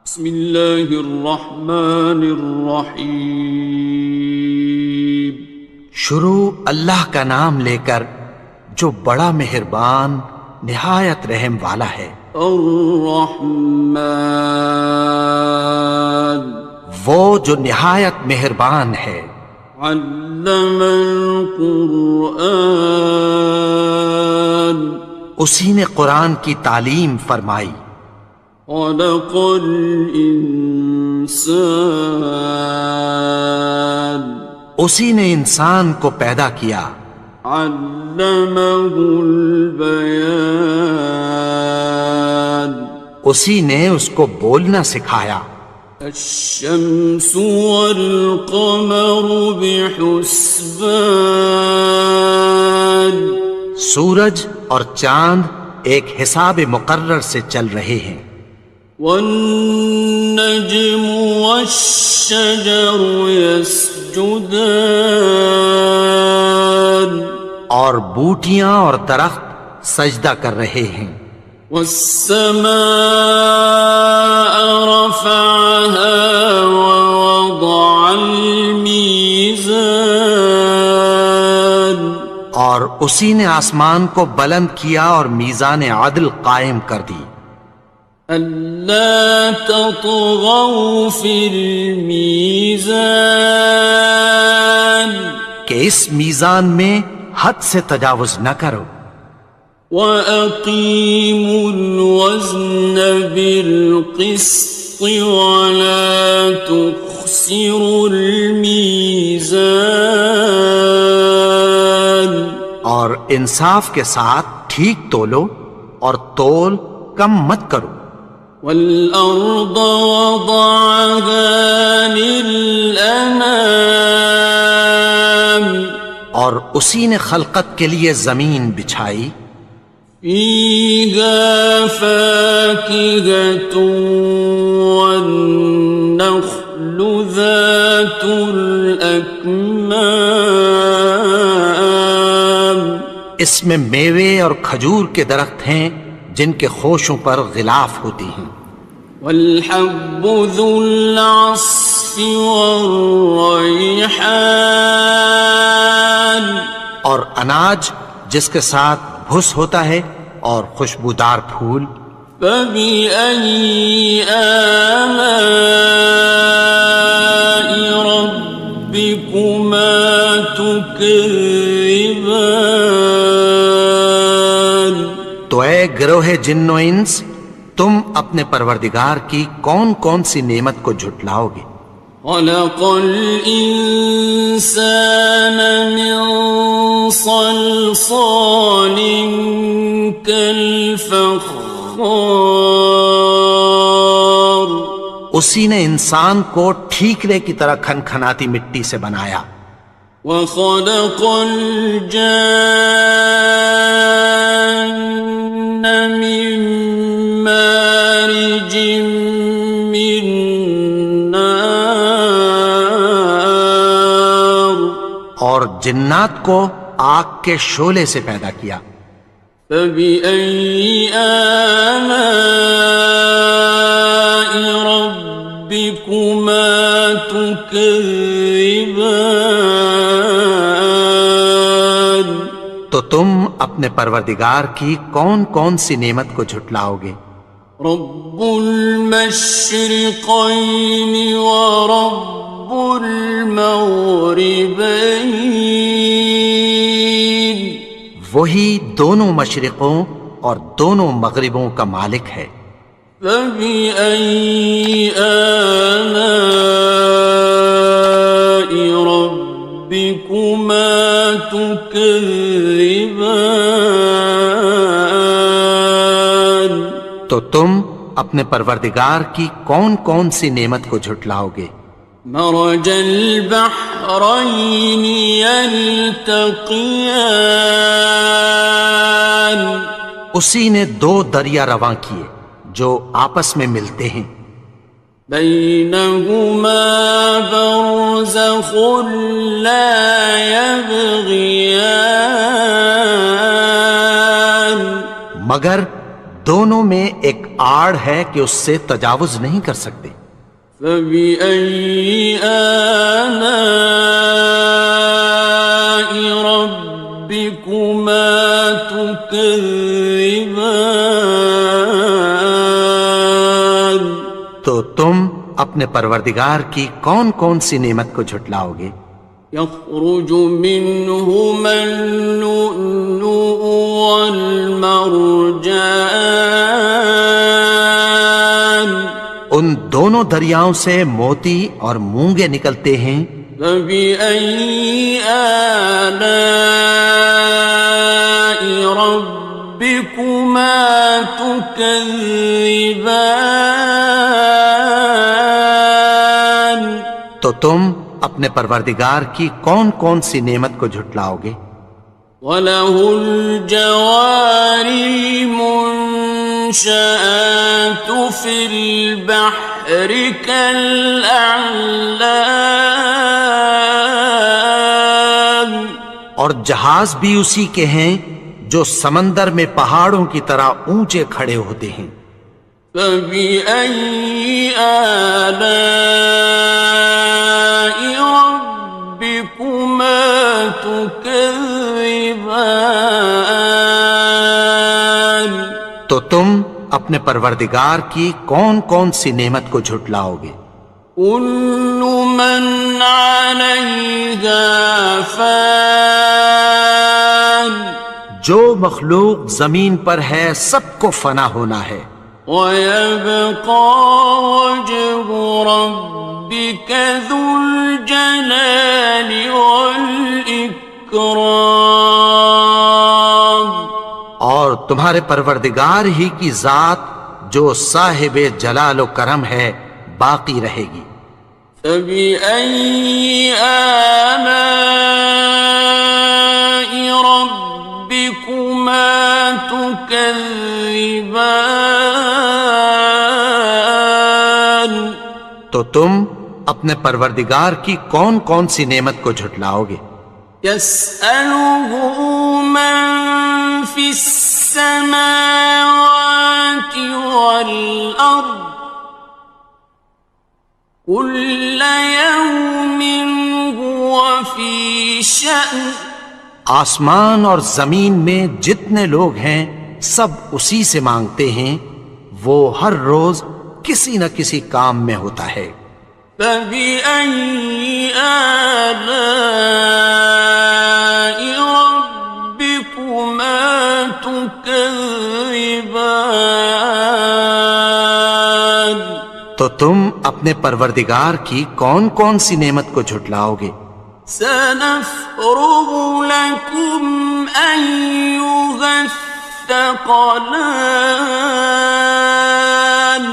بسم اللہ الرحمن الرحیم۔ شروع اللہ کا نام لے کر جو بڑا مہربان نہایت رحم والا ہے۔ الرحمن، وہ جو نہایت مہربان ہے۔ علم القرآن، اسی نے قرآن کی تعلیم فرمائی۔ خلق الانسان، اسی نے انسان کو پیدا کیا۔ علمہ البیان، اسی نے اس کو بولنا سکھایا۔ الشمس والقمر بحسبان، سورج اور چاند ایک حساب مقرر سے چل رہے ہیں۔ والنجم والشجر يسجدان، اور بوٹیاں اور درخت سجدہ کر رہے ہیں۔ والسماء رفعها ووضع الميزان، اور اسی نے آسمان کو بلند کیا اور میزان عدل قائم کر دی۔ ألا تطغوا في الميزان، کہ اس میزان میں حد سے تجاوز نہ کرو۔ وَأَقِيمُوا الْوَزْنَ بِالْقِسْطِ وَلَا تُخْسِرُوا الْمِيزَانَ، اور انصاف کے ساتھ ٹھیک تولو اور تول کم مت کرو۔ وَالْأَرْضَ وَضَعَهَا لِلْأَنَامِ، اور اسی نے خلقت کے لیے زمین بچھائی۔ فِيهَا فَاكِهَةٌ وَالنَّخْلُ ذَاتُ الْأَكْمَامِ، اس میں میوے اور کھجور کے درخت ہیں جن کے خوشوں پر غلاف ہوتی ہیں۔ وَالْحَبُّ ذُو الْعَصْفِ وَالرَّيْحَانِ، اور اناج جس کے ساتھ بھس ہوتا ہے اور خوشبودار پھول۔ فَبِأَيِّ آلَاءِ رَبِّكُمَا تُكَذِّبَانِ، تو اے گروہ جن و انس، تم اپنے پروردگار کی کون کون سی نعمت کو جھٹلاؤ گے؟ خَلَقَ الْإِنسَانَ مِنْ صَلْصَالٍ كَالْفَخَّارِ، اسی نے انسان کو ٹھیکرے کی طرح کھنکھناتی مٹی سے بنایا۔ وَخَلَقَ الْجَانَّ مِن مَّارِجٍ مِّن نَّارٍ، اور جنات کو آگ کے شعلے سے پیدا کیا۔ فَبِأَيِّ آلَاءِ رَبِّكُمَا تُكَذِّبَانِ، تو تم اپنے پروردگار کی کون کون سی نعمت کو جھٹلاؤ گے؟ رب المشرقین ورب المغربین، وہی دونوں مشرقوں اور دونوں مغربوں کا مالک ہے۔ فَبِأَيِّ آلَاءِ رَبِّكُمَا تُكَذِّبَانِ، تو تم اپنے پروردگار کی کون کون سی نعمت کو جھٹلاؤ گے؟ مرج البحرین یلتقیان، اسی نے دو دریا رواں کیے جو آپس میں ملتے ہیں۔ بینہما برزخ لا یبغیان، مگر دونوں میں ایک آڑ ہے کہ اس سے تجاوز نہیں کر سکتے۔ فبأي آلاء ربكما تكذبان؟ تو تم اپنے پروردگار کی کون کون سی نعمت کو جھٹلاؤ گے؟ يخرج منهما اللؤلؤ والمرجان، ان دونوں دریاؤں سے موتی اور مونگے نکلتے ہیں۔ فبأي آلاء ربكما تكذبان؟ تو تم اپنے پروردگار کی کون کون سی نعمت کو جھٹلاؤ گے؟ وَلَهُ الْجَوَارِ الْمُنشَآتُ فِي الْبَحْرِ كَالْأَعْلَامِ، اور جہاز بھی اسی کے ہیں جو سمندر میں پہاڑوں کی طرح اونچے کھڑے ہوتے ہیں۔ فَبِأَيِّ آلَاءِ رَبِّكُمَا تُكَذِّبَانِ؟ تو تم اپنے پروردگار کی کون کون سی نعمت کو جھٹلاؤ گے؟ كُلُّ مَنْ عَلَيْهَا فَانٍ، جو مخلوق زمین پر ہے سب کو فنا ہونا ہے۔ وَيَبْقَى وَجْهُ رَبِّكَ ذُو الْجَلَالِ وَالْإِكْرَامِ، اور تمہارے پروردگار ہی کی ذات جو صاحب جلال و کرم ہے باقی رہے گی۔ فَبِأَيِّ آلَاءِ رَبِّكُمَا تُكَذِّبَانِ؟ تو تم اپنے پروردگار کی کون کون سی نعمت کو جھٹلاؤ گے؟ يَسْأَلُهُ مَن فِي السَّمَاوَاتِ وَالْأَرْضِ كُلَّ يَوْمٍ هُوَ فِي شَأْنٍ، آسمان اور زمین میں جتنے لوگ ہیں سب اسی سے مانگتے ہیں، وہ ہر روز کسی نہ کسی کام میں ہوتا ہے۔ فَبِأَيِّ آلَاءِ رَبِّكُمَا تُكَذِّبَانِ؟ تو تم اپنے پروردگار کی کون کون سی نعمت کو جھٹلاؤ گے؟ سَنَفْرُغُ لَكُمْ أَيُّهَ الثَّقَلَانِ،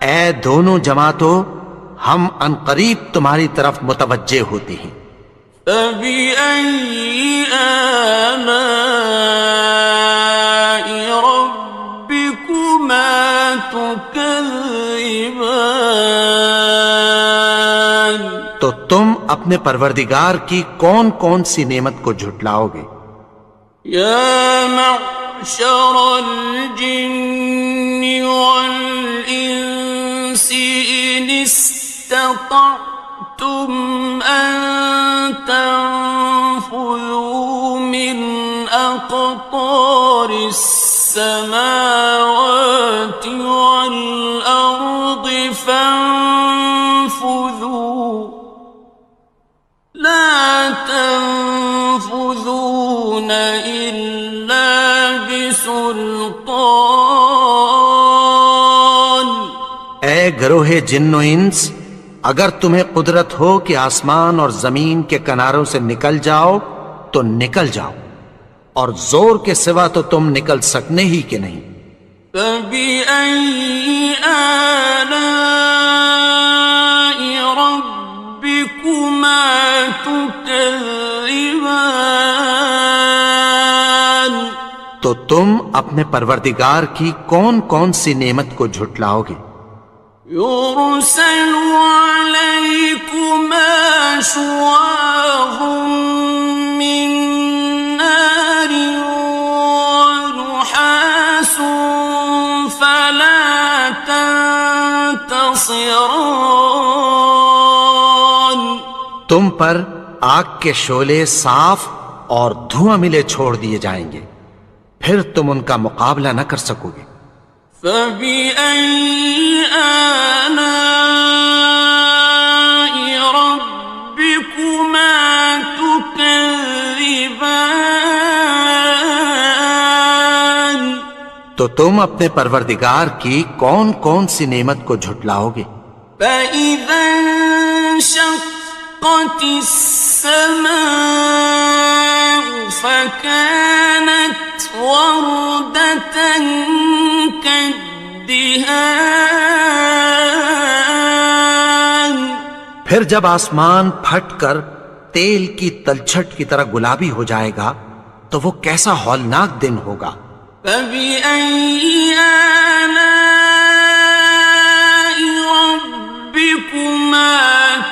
اے دونوں جماعتوں، ہم عنقریب تمہاری طرف متوجہ ہوتے ہیں۔ فَبِأَيِّ آلَاءِ رَبِّكُمَا تُكَذِّبَانِ؟ تو تم اپنے پروردگار کی کون کون سی نعمت کو جھٹلاؤ گے؟ يَا مَعْشَرَ الْجِنِّ وَالْإِنسِ إِنِ اسْتَطَعْتُمْ أَن تَنفُذُوا مِنْ أَقْطَارِ السَّمَاوَاتِ وَالْأَرْضِ فَانفُذُوا لَا تَنفُذُونَ إِلَّا بِسُلْطَانٍ۔ اے گروہ جن و انس، اگر تمہیں قدرت ہو کہ آسمان اور زمین کے کناروں سے نکل جاؤ تو نکل جاؤ، اور زور کے سوا تو تم نکل سکنے ہی کہ نہیں۔ فَبِأَيِّ آلَاءِ رَبِّكُمَا تُكَذِّبَانِ؟ تو تم اپنے پروردگار کی کون کون سی نعمت کو جھٹلاؤ گے؟ يُرْسَلُ عَلَيْكُمَا شُوَاظٌ مِّن نَّارٍ وَنُحَاسٌ فَلَا ينتصران تم پر آگ کے شعلے صاف اور دھواں ملے چھوڑ دیے جائیں گے، پھر تم ان کا مقابلہ نہ کر سکو گے۔ فبأي آلاء ربكما تكذبان تو تم اپنے پروردگار کی کون کون سی نعمت کو جھٹلاؤ گے؟ فإذا انشقت السماء فكانت وردة كالدهان پھر جب آسمان پھٹ کر تیل کی تلچھٹ کی طرح گلابی ہو جائے گا تو وہ کیسا ہولناک دن ہوگا۔ فبأي آلاء ربكما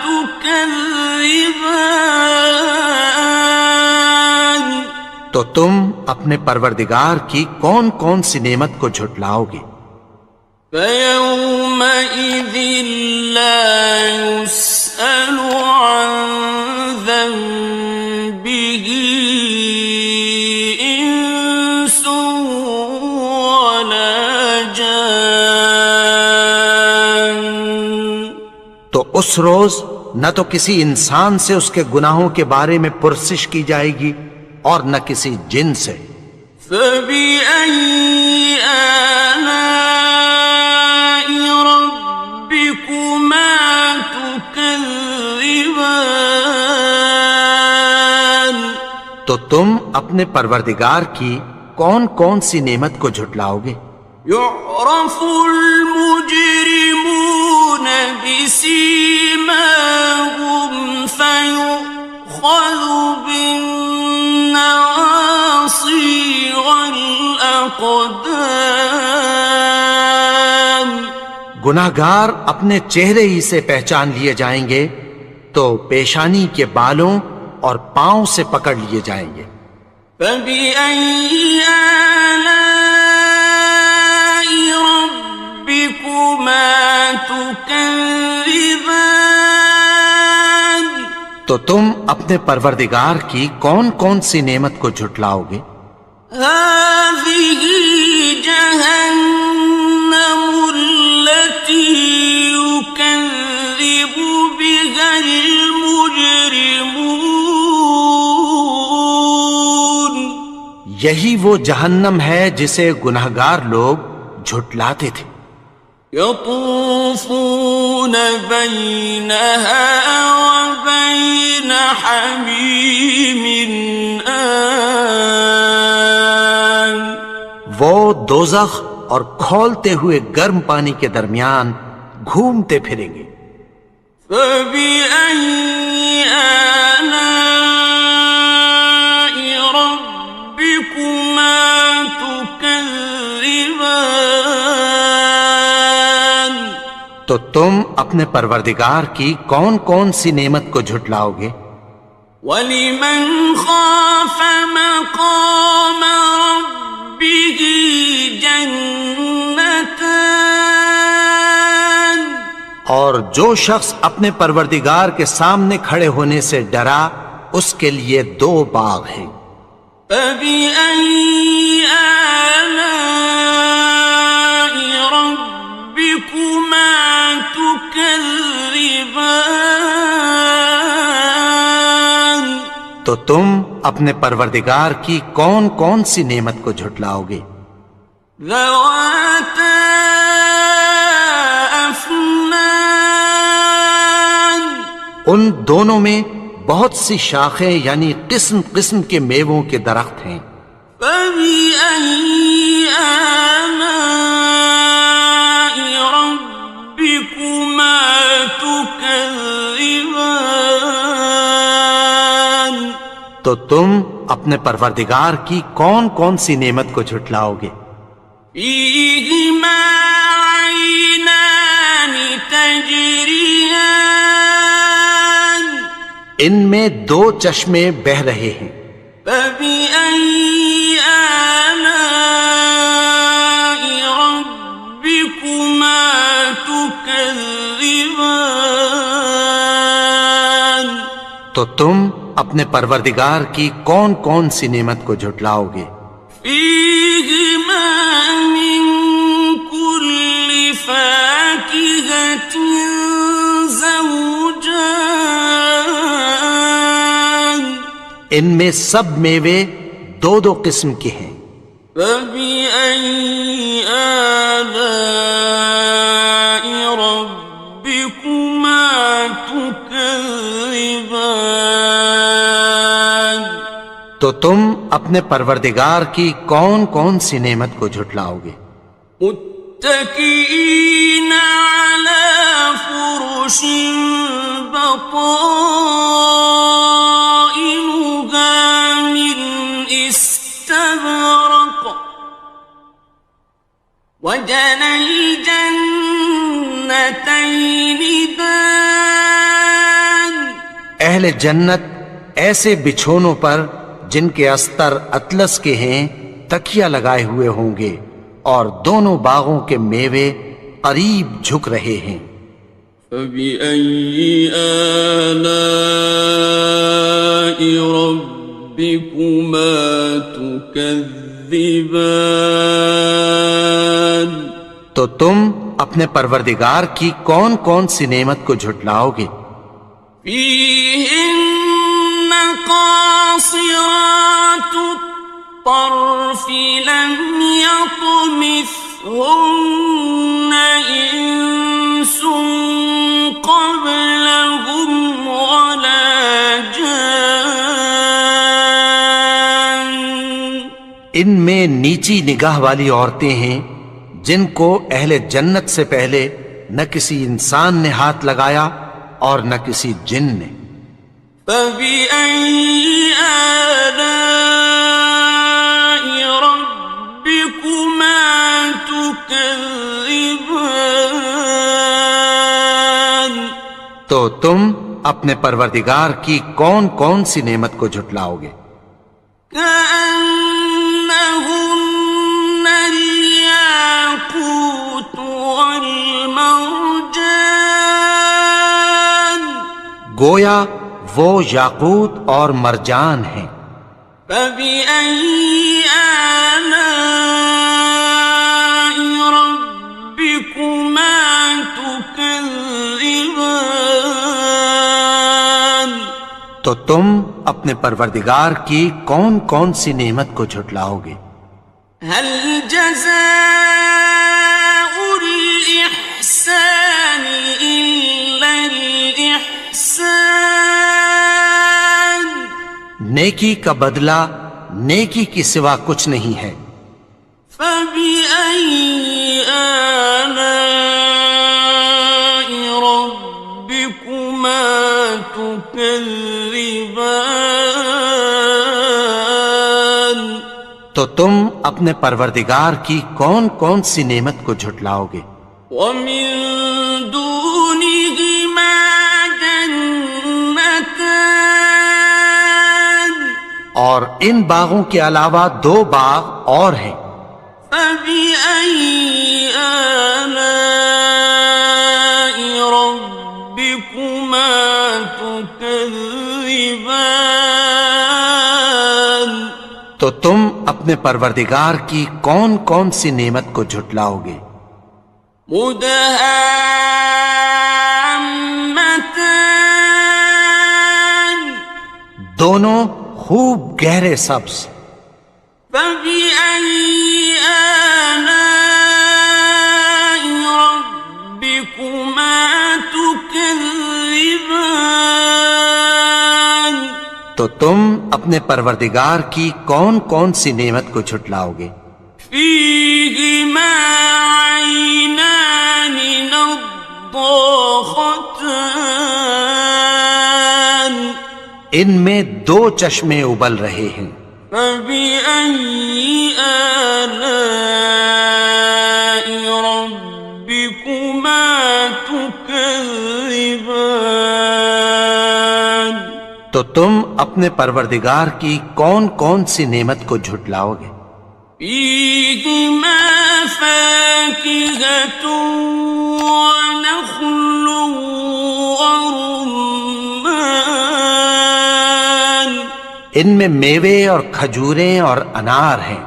تكذبان تو تم اپنے پروردگار کی کون کون سی نعمت کو جھٹلاؤ گے؟ فيومئذ لا يسأل عن ذنبه إنس ولا جان تو اس روز نہ تو کسی انسان سے اس کے گناہوں کے بارے میں پرسش کی جائے گی اور نہ کسی جن سے۔ فبأي آلاء ربكما تكذبان تو تم اپنے پروردگار کی کون کون سی نعمت کو جھٹلاؤ گے؟ يعرف المجرمون بسيماهم فيؤخذ بالنواصي والأقدام گناہگار اپنے چہرے ہی سے پہچان لیے جائیں گے تو پیشانی کے بالوں اور پاؤں سے پکڑ لیے جائیں گے۔ فبأي آلاء ربكما تكذبان تو تم اپنے پروردگار کی کون کون سی نعمت کو جھٹلاؤ گے؟ هذه جهنم التي يكذب بها المجرمون یہی وہ جہنم ہے جسے گناہگار لوگ جھٹلاتے تھے۔ يطوفون بينها وبين حميم آن وہ دوزخ اور کھولتے ہوئے گرم پانی کے درمیان گھومتے پھریں گے۔ فبأي آلاء ربكما تكذبان تو تم اپنے پروردگار کی کون کون سی نعمت کو جھٹلاؤ گے؟ وَلِمَنْ خَافَ مَقَامَ رَبِّهِ جَنَّتَانِ اور جو شخص اپنے پروردگار کے سامنے کھڑے ہونے سے ڈرا اس کے لیے دو باغ ہیں۔ فَبِأَيِّ آلَاءِ رَبِّكُمَا تُكَذِّبَانِ تو تم اپنے پروردگار کی کون کون سی نعمت کو جھٹلاؤ گے؟ ذَوَاتَا أَفْنَانٍ ان دونوں میں بہت سی شاخیں یعنی قسم قسم کے میووں کے درخت ہیں۔ فَبِأَيِّ آلَاءِ رَبِّكُمَا تُكَذِّبَانِ تو تم اپنے پروردگار کی کون کون سی نعمت کو جھٹلاؤ گے؟ فِيهِمَا عَيْنَانِ تَجْرِيَانِ ان میں دو چشمے بہہ رہے ہیں۔ فَبِأَيِّ آلَاءِ رَبِّكُمَا تُكَذِّبَانِ تو تم اپنے پروردگار کی کون کون سی نعمت کو جھٹلاؤ گے؟ فیہما من کل فاکہۃ زوجان، ان میں سب میوے دو دو قسم کے ہیں۔ فبأي آلاء ربكما تكذبان، تو تم اپنے پروردگار کی کون کون سی نعمت کو جھٹلاؤ گے؟ متكئين على فرش بطائنها من استبرق، وجنى الجنتين دان، اہل جنت ایسے بچھونوں پر جن کے استر اطلس کے ہیں تکیہ لگائے ہوئے ہوں گے، اور دونوں باغوں کے میوے قریب جھک رہے ہیں۔ فبأي آلاء ربكما تكذبان، تو تم اپنے پروردگار کی کون کون سی نعمت کو جھٹلاؤ گے؟ فيهن قاصرات الطرف لم يطمثهن إنس قبلهم ولا جان، ان میں نیچی نگاہ والی عورتیں ہیں جن کو اہل جنت سے پہلے نہ کسی انسان نے ہاتھ لگایا اور نہ کسی جن نے۔ فبأي آلاء ربكما تكذبان، تو تم اپنے پروردگار کی کون کون سی نعمت کو جھٹلاؤ گے؟ كأنهن الياقوت والمرجان، گویا وہ یاقوت اور مرجان ہیں۔ فبأي آلاء ربكما تكذبان، تو تم اپنے پروردگار کی کون کون سی نعمت کو جھٹلاؤ گے؟ هل جزاء الإحسان إلا الإحسان، نیکی کا بدلہ نیکی کی سوا کچھ نہیں ہے۔ فبأي آلاء ربكما تكذبان، تو تم اپنے پروردگار کی کون کون سی نعمت کو جھٹلاؤ گے؟ ومن دونهما جنتان، اور ان باغوں کے علاوہ دو باغ اور ہیں۔ فبأي آلاء ربكما تكذبان، تو تم اپنے پروردگار کی کون کون سی نعمت کو جھٹلاؤ گے؟ مدهامتان، دونوں خوب گہرے سبز۔ فبأي آلاء ربكما تكذبان، تو تم اپنے پروردگار کی کون کون سی نعمت کو جھٹلاؤ گے؟ فيهما عينان نضاختان، ان میں دو چشمے ابل رہے ہیں۔ فبأي آلاء ربكما تكذبان، تو تم اپنے پروردگار کی کون کون سی نعمت کو جھٹلاؤ گے؟ فيهما فاكهة ونخل ورمان، ان میں میوے اور کھجوریں اور انار ہیں۔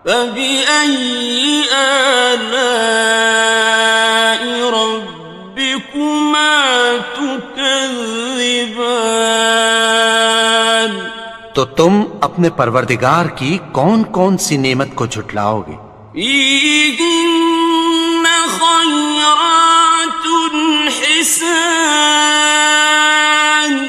فبأي آلاء ربكما تكذبان؟ تو تم اپنے پروردگار کی کون کون سی نعمت کو جھٹلاؤ گے؟ فيهن خيرات حسان،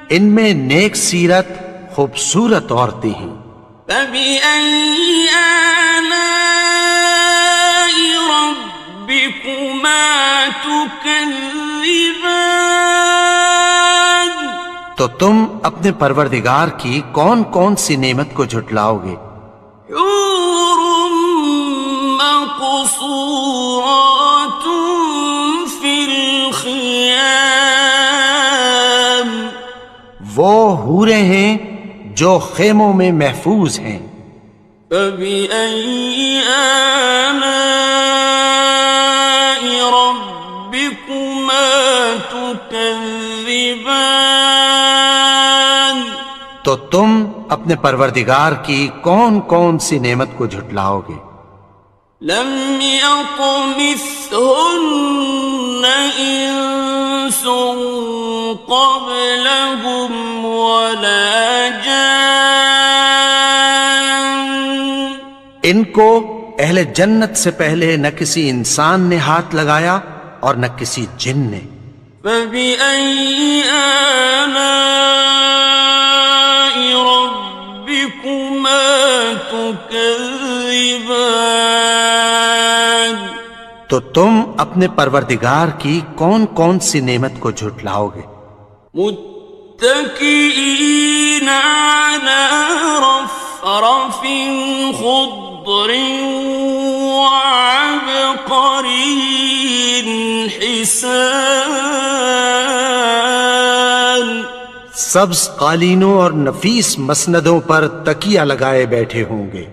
ان میں نیک سیرت خوبصورت عورتیں ہیں۔ فبأي آلاء ربكما تكذبان؟ تو تم اپنے پروردگار کی کون کون سی نعمت کو جھٹلاؤ گے؟ حور مقصورات في الخيام، وہ حوریں ہیں جو خیموں میں محفوظ ہیں۔ فبأي آلاء ربكما تكذبان؟ تو تم اپنے پروردگار کی کون کون سی نعمت کو جھٹلاؤ گے؟ لم يطمثهن إنس قبلهم ولا جان، ان کو اہل جنت سے پہلے نہ کسی انسان نے ہاتھ لگایا اور نہ کسی جن نے۔ فبأي آلاء ربكما تكذبان؟ تو تم اپنے پروردگار کی کون کون سی نعمت کو جھٹلاؤ گے؟ متكئين على رفرف خضر وعبقري حسان، سبز قالینوں اور نفیس مسندوں پر تکیہ لگائے بیٹھے ہوں گے۔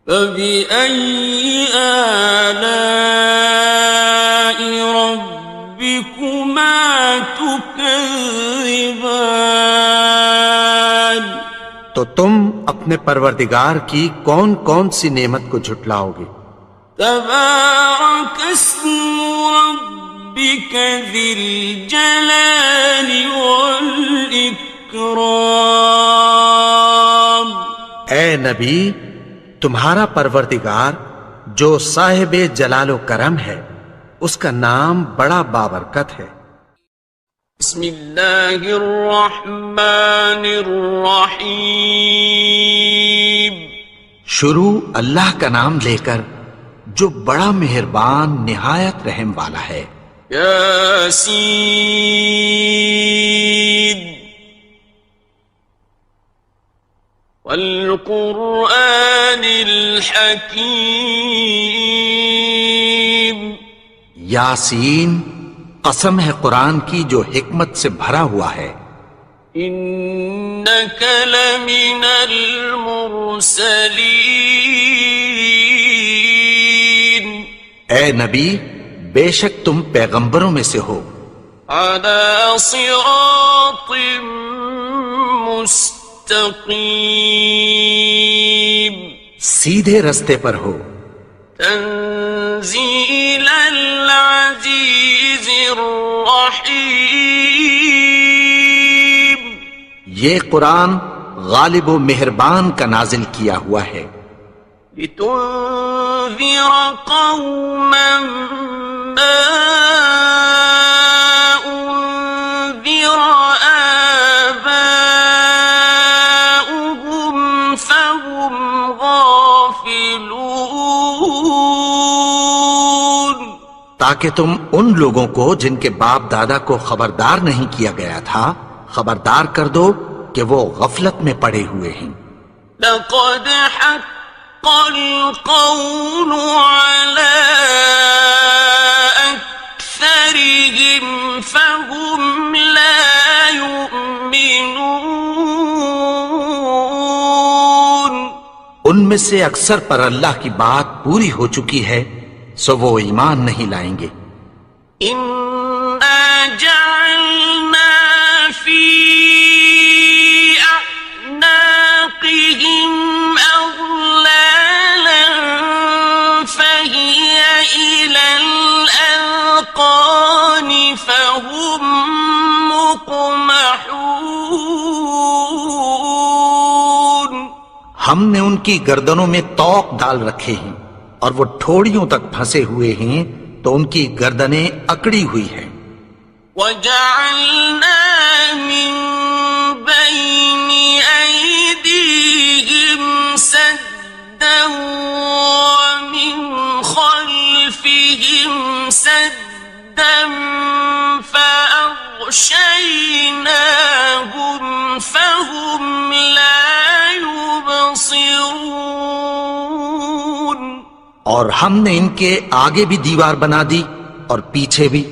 فبأي آلاء ربكما تكذبان؟ تو تم اپنے پروردگار کی کون کون سی نعمت کو جھٹلاؤ گے؟ تبارك اسم ربك ذي الجلال والإكرام۔ اے نبی، تمہارا پروردگار جو صاحب جلال و کرم ہے، اس کا نام بڑا بابرکت ہے۔ بسم اللہ الرحمن الرحیم، شروع اللہ کا نام لے کر جو بڑا مہربان نہایت رحم والا ہے۔ یاسین والقرآن الحکیم، یاسین، قسم ہے قرآن کی جو حکمت سے بھرا ہوا ہے۔ انک لمن المرسلین، اے نبی، بے شک تم پیغمبروں میں سے ہو۔ علی صراط مستقیم، سیدھے رستے پر ہو۔ تنزیل العزیز الرحیم، یہ قرآن غالب و مہربان کا نازل کیا ہوا ہے۔ لتنذر قوما ما انذر آباؤهم فهم غافلون، تاکہ تم ان لوگوں کو جن کے باپ دادا کو خبردار نہیں کیا گیا تھا خبردار کر دو کہ وہ غفلت میں پڑے ہوئے ہیں۔ لقد حق القول على أكثرهم فهم لا يؤمنون، ان میں سے اکثر پر اللہ کی بات پوری ہو چکی ہے سو وہ ایمان نہیں لائیں گے۔ إنا جعلنا في أعناقهم ہم نے ان کی گردنوں میں طوق ڈال رکھے ہیں اور وہ ٹھوڑیوں تک پھنسے ہوئے ہیں تو ان کی گردنیں اکڑی ہوئی ہیں. وَجَعَلْنَا مِن بَيْنِ أَيْدِيهِمْ سَدًّا وَمِنْ خَلْفِهِمْ سَدًّا فَأَغْشَيْنَاهُمْ فَهُمْ لَا يُبْصِرُونَ. اور ہم نے ان کے آگے بھی دیوار بنا دی اور پیچھے بھی،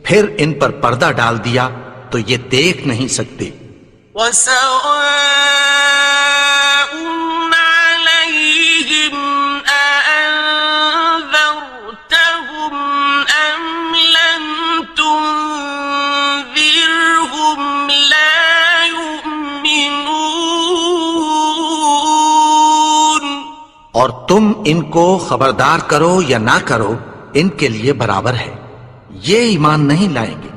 پھر ان پر پردہ ڈال دیا تو یہ دیکھ نہیں سکتے. وَسَوَاءٌ عَلَيْهِمْ أَأَنذَرْتَهُمْ أَمْ لَمْ تُنذِرْهُمْ لَا يُؤْمِنُونَ. اور تم ان کو خبردار کرو یا نہ کرو ان کے لیے برابر ہے، یہ ایمان نہیں لائیں گے.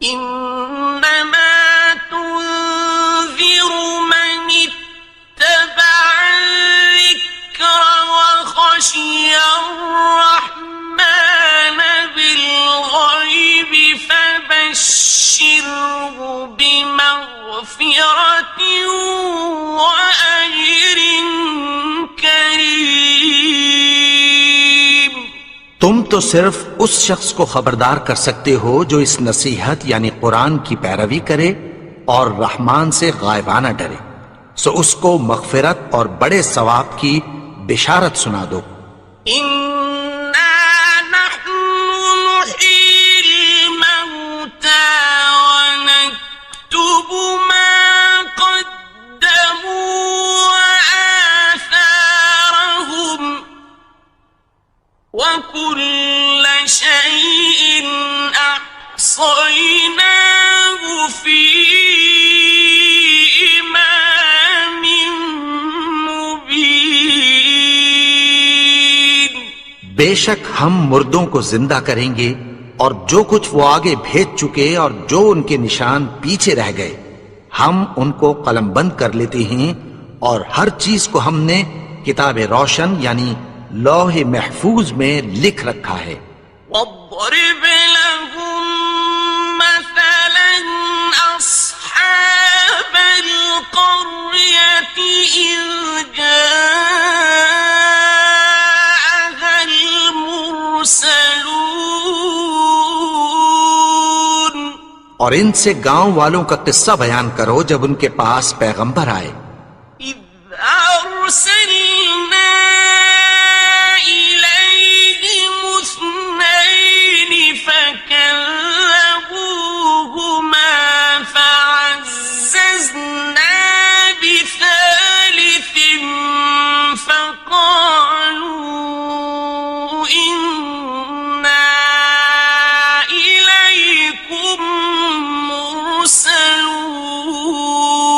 إنما تنذر من اتبع الذكر وخشي الرحمن بالغيب فبشره بمغفرة وأجر كريم. تم تو صرف اس شخص کو خبردار کر سکتے ہو جو اس نصیحت یعنی قرآن کی پیروی کرے اور رحمان سے غائبانہ ڈرے، سو اس کو مغفرت اور بڑے ثواب کی بشارت سنا دو. إنا نحن نحيي الموتى ونكتب ما قدموا وآثارهم وكل شيء أحصيناه في إمام مبين. بے شک ہم مردوں کو زندہ کریں گے اور جو کچھ وہ آگے بھیج چکے اور جو ان کے نشان پیچھے رہ گئے ہم ان کو قلم بند کر لیتے ہیں، اور ہر چیز کو ہم نے کتاب روشن یعنی لوح محفوظ میں لکھ رکھا ہے. واضرب لهم مثلا أصحاب القرية إذ جاءها المرسلون. اور ان سے گاؤں والوں کا قصہ بیان کرو جب ان کے پاس پیغمبر آئے. إذ أرسلنا إليهم اثنين فكذبوهما فعززنا بثالث فقالوا إنا إليكم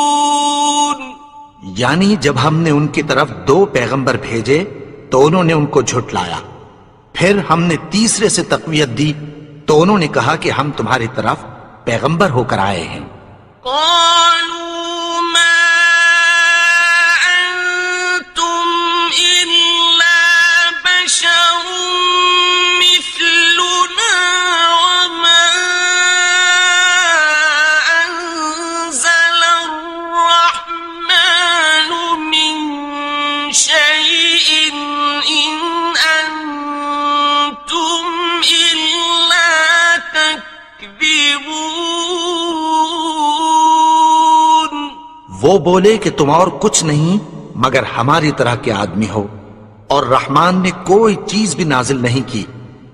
مرسلون. یعنی جب ہم نے ان کی طرف 2 پیغمبر بھیجے تو انہوں نے ان کو جھٹلایا، پھر ہم نے تیسرے سے تقویت دی تو انہوں نے کہا کہ ہم تمہاری طرف پیغمبر ہو کر آئے ہیں. قالوا ما أنتم إلا بشر مثلنا وما أنزل الرحمن من شيء إن أنتم إلا تكذبون. وہ بولے کہ تم اور کچھ نہیں مگر ہماری طرح کے آدمی ہو، اور رحمان نے کوئی چیز بھی نازل نہیں کی،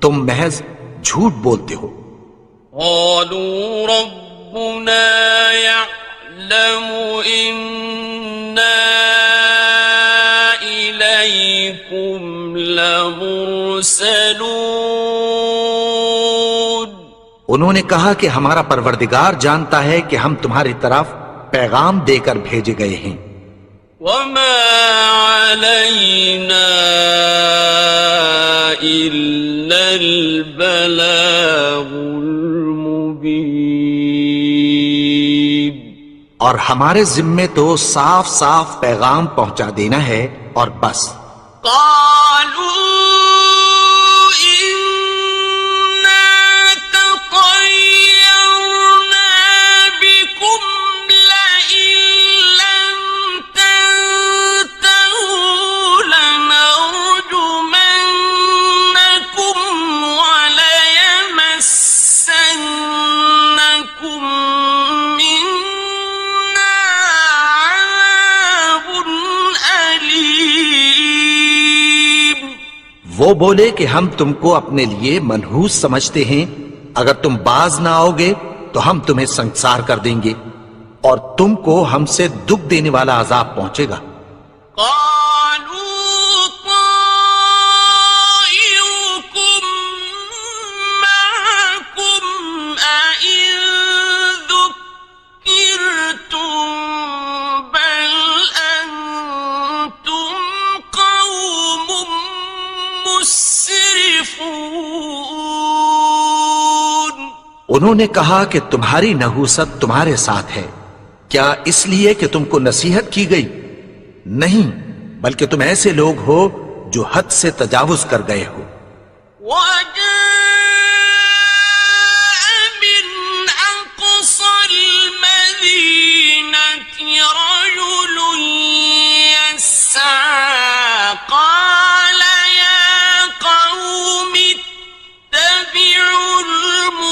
تم محض جھوٹ بولتے ہو. قالوا ربنا يعلم إنا إليكم لمرسلون. انہوں نے کہا کہ ہمارا پروردگار جانتا ہے کہ ہم تمہاری طرف پیغام دے کر بھیجے گئے ہیں. وما علينا إلا البلاغ المبين. اور ہمارے ذمے تو صاف صاف پیغام پہنچا دینا ہے اور بس. قالوا إنا تطيرنا بكم لئن لم تنتهوا لنرجمنكم وليمسنكم منا عذاب أليم. وہ بولے کہ ہم تم کو اپنے لیے منحوس سمجھتے ہیں، اگر تم باز نہ آؤ گے تو ہم تمہیں سنسار کر دیں گے اور تم کو ہم سے دکھ دینے والا عذاب پہنچے گا. قالوا طائركم معكم أئن ذكرتم بل أنتم قوم مسرفون. انہوں نے کہا کہ تمہاری نحوست تمہارے ساتھ ہے، کیا اس لیے کہ تم کو نصیحت کی گئی؟ نہیں، بلکہ تم ایسے لوگ ہو جو حد سے تجاوز کر گئے ہو. وجاء من أقصى المدينة رجل يسعى قال يا قوم اتبعوا المرسلين.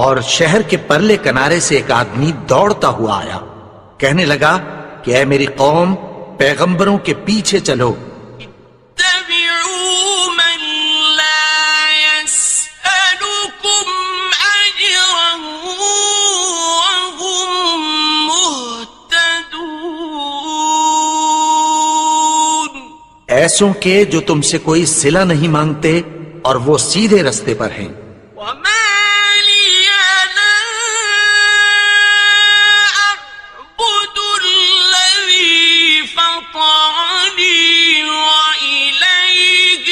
اور شہر کے پرلے کنارے سے ایک آدمی دوڑتا ہوا آیا، کہنے لگا کہ اے میری قوم، پیغمبروں کے پیچھے چلو. اتبعوا من لا يسألكم أجرا وهم مهتدون. ایسوں کے جو تم سے کوئی صلہ نہیں مانگتے اور وہ سیدھے رستے پر ہیں. وما لي لا أعبد الذي فطرني وإليه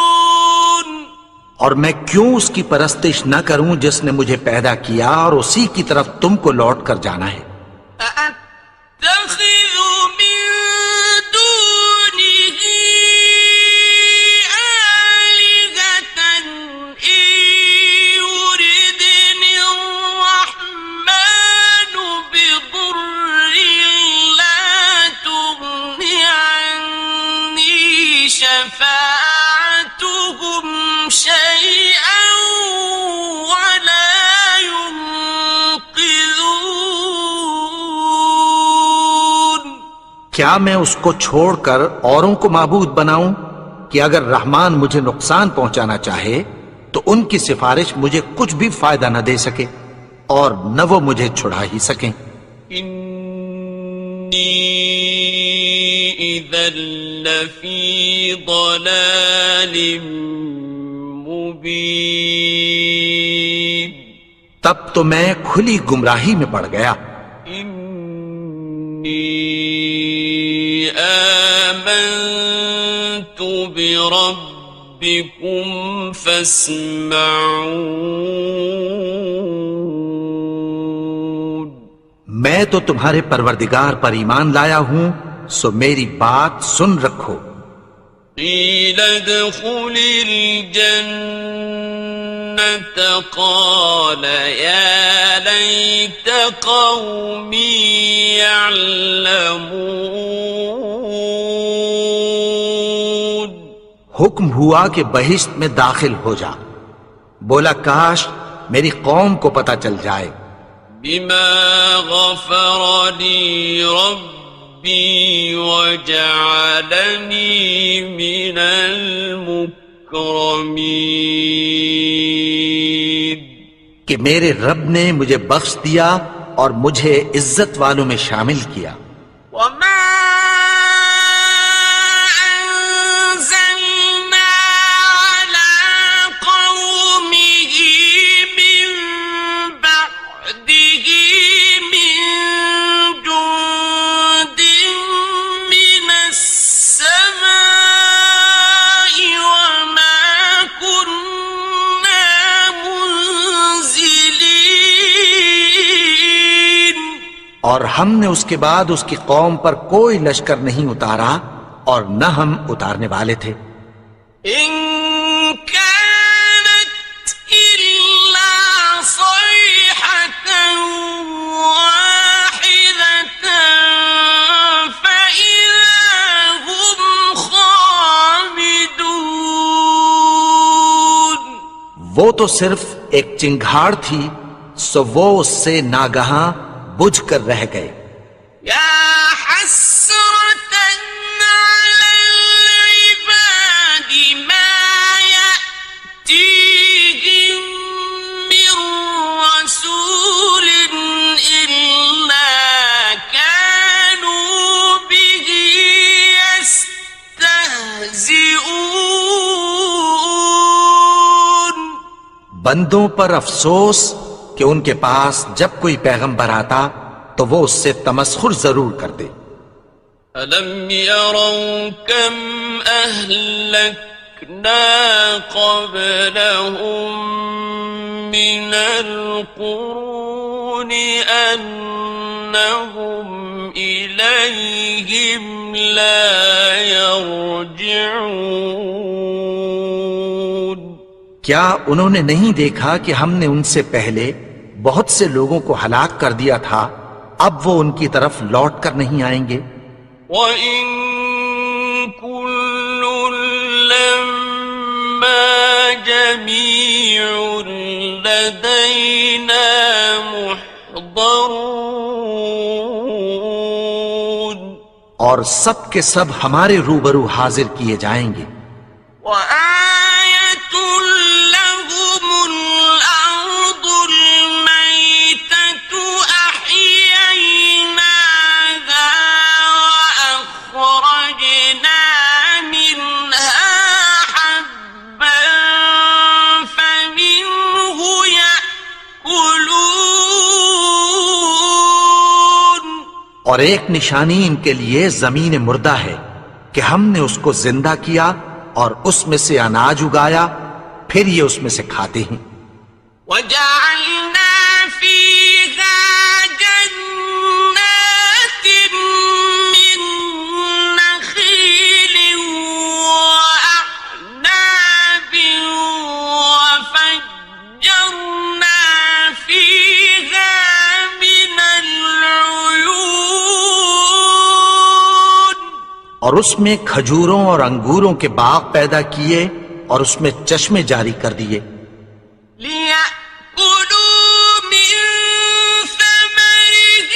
ترجعون. اور میں کیوں اس کی پرستش نہ کروں جس نے مجھے پیدا کیا اور اسی کی طرف تم کو لوٹ کر جانا ہے. أأتخذ من دونه آلهة إن يردني الرحمن بضر لا تغن عني شفاعتهم شيئا ولا ينقذون. کیا میں اس کو چھوڑ کر اوروں کو معبود بناؤں کہ اگر رحمان مجھے نقصان پہنچانا چاہے تو ان کی سفارش مجھے کچھ بھی فائدہ نہ دے سکے اور نہ وہ مجھے چھڑا ہی سکیں. إني إذا لفي ضلال مبين. تب تو میں کھلی گمراہی میں پڑ گیا. إني آمنت بربكم فاسمعون. میں تو تمہارے پروردگار پر ایمان لایا ہوں، سو میری بات سن رکھو. قيل ادخل الجنة قال يا ليت قومي يعلمون. حکم ہوا کہ بہشت میں داخل ہو جا. بولا کاش میری قوم کو پتہ چل جائے. بما غفر لي ربي وجعلني من المكرمين. کہ میرے رب نے مجھے بخش دیا اور مجھے عزت والوں میں شامل کیا. وما أنزلنا على قومه من بعده من جند من السماء وما كنا اور ہم نے اس کے بعد اس کی قوم پر کوئی لشکر نہیں اتارا اور نہ ہم اتارنے والے تھے. إن كانت إلا صيحة واحدة فإذا هم خامدون. وہ تو صرف ایک چنگھاڑ تھی، سو وہ اس سے ناگہاں بجھ کر رہ گئے. يا حسرة على العباد ما يأتيهم من رسول إلا كانوا به يستهزئون. بندوں پر افسوس کہ ان کے پاس جب کوئی پیغمبر آتا تو وہ اس سے تمسخر ضرور کرتے. أَلَمْ يَرَوْا كَمْ أَهْلَكْنَا قَبْلَهُمْ مِنَ الْقُرُونِ أَنَّهُمْ إِلَيْهِمْ لَا يَرْجِعُونَ. کیا انہوں نے نہیں دیکھا کہ ہم نے ان سے پہلے بہت سے لوگوں کو ہلاک کر دیا تھا، اب وہ ان کی طرف لوٹ کر نہیں آئیں گے. وَإِن كُلٌّ لَّمَّا جَمِيعٌ لَّدَيْنَا مُحْضَرُونَ. اور سب کے سب ہمارے روبرو حاضر کیے جائیں گے. وَآيَةٌ لَّهُمُ الْأَرْضُ الْمَيْتَةُ أَحْيَيْنَاهَا وَأَخْرَجْنَا مِنْهَا حَبًّا فَمِنْهُ يَأْكُلُونَ. اور ایک نشانی ان کے لیے زمین مردہ ہے کہ ہم نے اس کو زندہ کیا اور اس میں سے اناج اگایا، پھر یہ اس میں سے کھاتے ہیں. وَجَعَلْنَا فِيهَا جَنَّاتٍ مِّن نَّخِيلٍ وَأَعْنَابٍ وَفَجَّرْنَا فِيهَا مِنَ الْعُيُونِ. اور اس میں کھجوروں اور انگوروں کے باغ پیدا کیے اور اس میں چشمے جاری کر دیے. لِيَأْكُلُوا مِن ثَمَرِهِ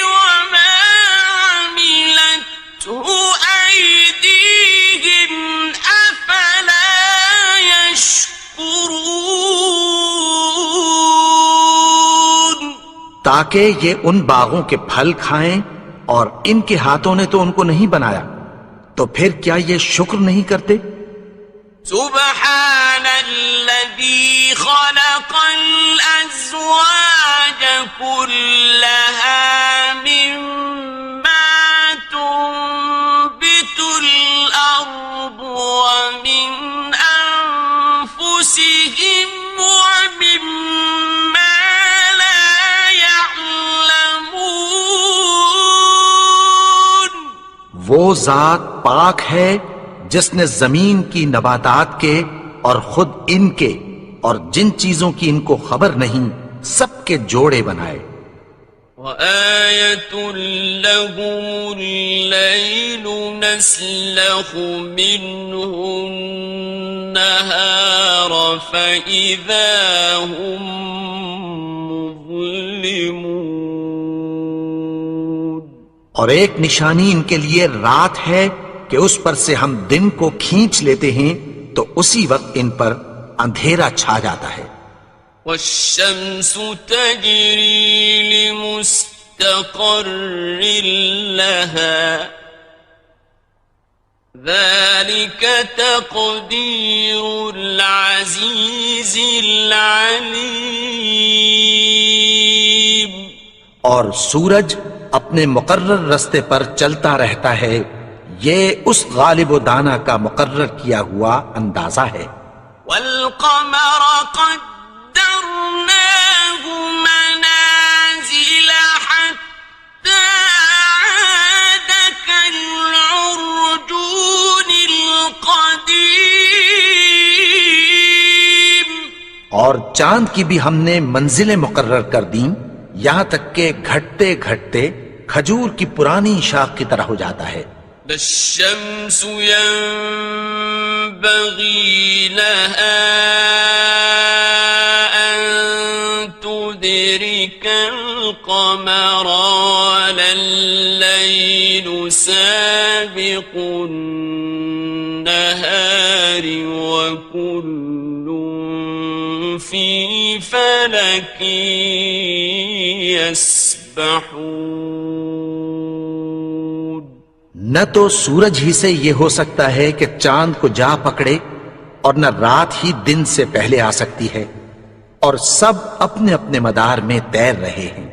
وَمَا عَمِلَتْهُ أَيْدِيهِمْ أَفَلَا يَشْكُرُونَ. تاکہ یہ ان باغوں کے پھل کھائیں اور ان کے ہاتھوں نے تو ان کو نہیں بنایا، تو پھر کیا یہ شکر نہیں کرتے؟ سبحان الذي خلق الأزواج كلها مما تنبت الأرض ومن أنفسهم ومما لا يعلمون. وہ ذات پاک ہے جس نے زمین کی نباتات کے اور خود ان کے اور جن چیزوں کی ان کو خبر نہیں سب کے جوڑے بنائے. وَآيَةٌ لَّهُمُ اللَّيْلُ نَسْلَخُ مِنْهُ النَّهَارَ فَإِذَا هُمْ مُظْلِمُونَ. اور ایک نشانی ان کے لیے رات ہے کہ اس پر سے ہم دن کو کھینچ لیتے ہیں تو اسی وقت ان پر اندھیرا چھا جاتا ہے. وَالشَّمْسُ تَجْرِي لِمُسْتَقَرٍّ لَهَا ذَلِكَ تَقْدِيرُ الْعَزِيزِ الْعَلِيمِ. اور سورج اپنے مقرر رستے پر چلتا رہتا ہے، یہ اس غالب و دانا کا مقرر کیا ہوا اندازہ ہے. وَالْقَمَرَ قَدَّرْنَاهُ مَنَازِلَ حَتَّى اور چاند کی بھی ہم نے منزلیں مقرر کر دیں یہاں تک کہ گھٹتے گھٹتے کھجور کی پرانی شاخ کی طرح ہو جاتا ہے. الشمس ينبغي لها أن تدرك القمر ولا الليل سابق النهار وكل في فلك يسبحون. نہ تو سورج ہی سے یہ ہو سکتا ہے کہ چاند کو جا پکڑے اور نہ رات ہی دن سے پہلے آ سکتی ہے، اور سب اپنے اپنے مدار میں تیر رہے ہیں.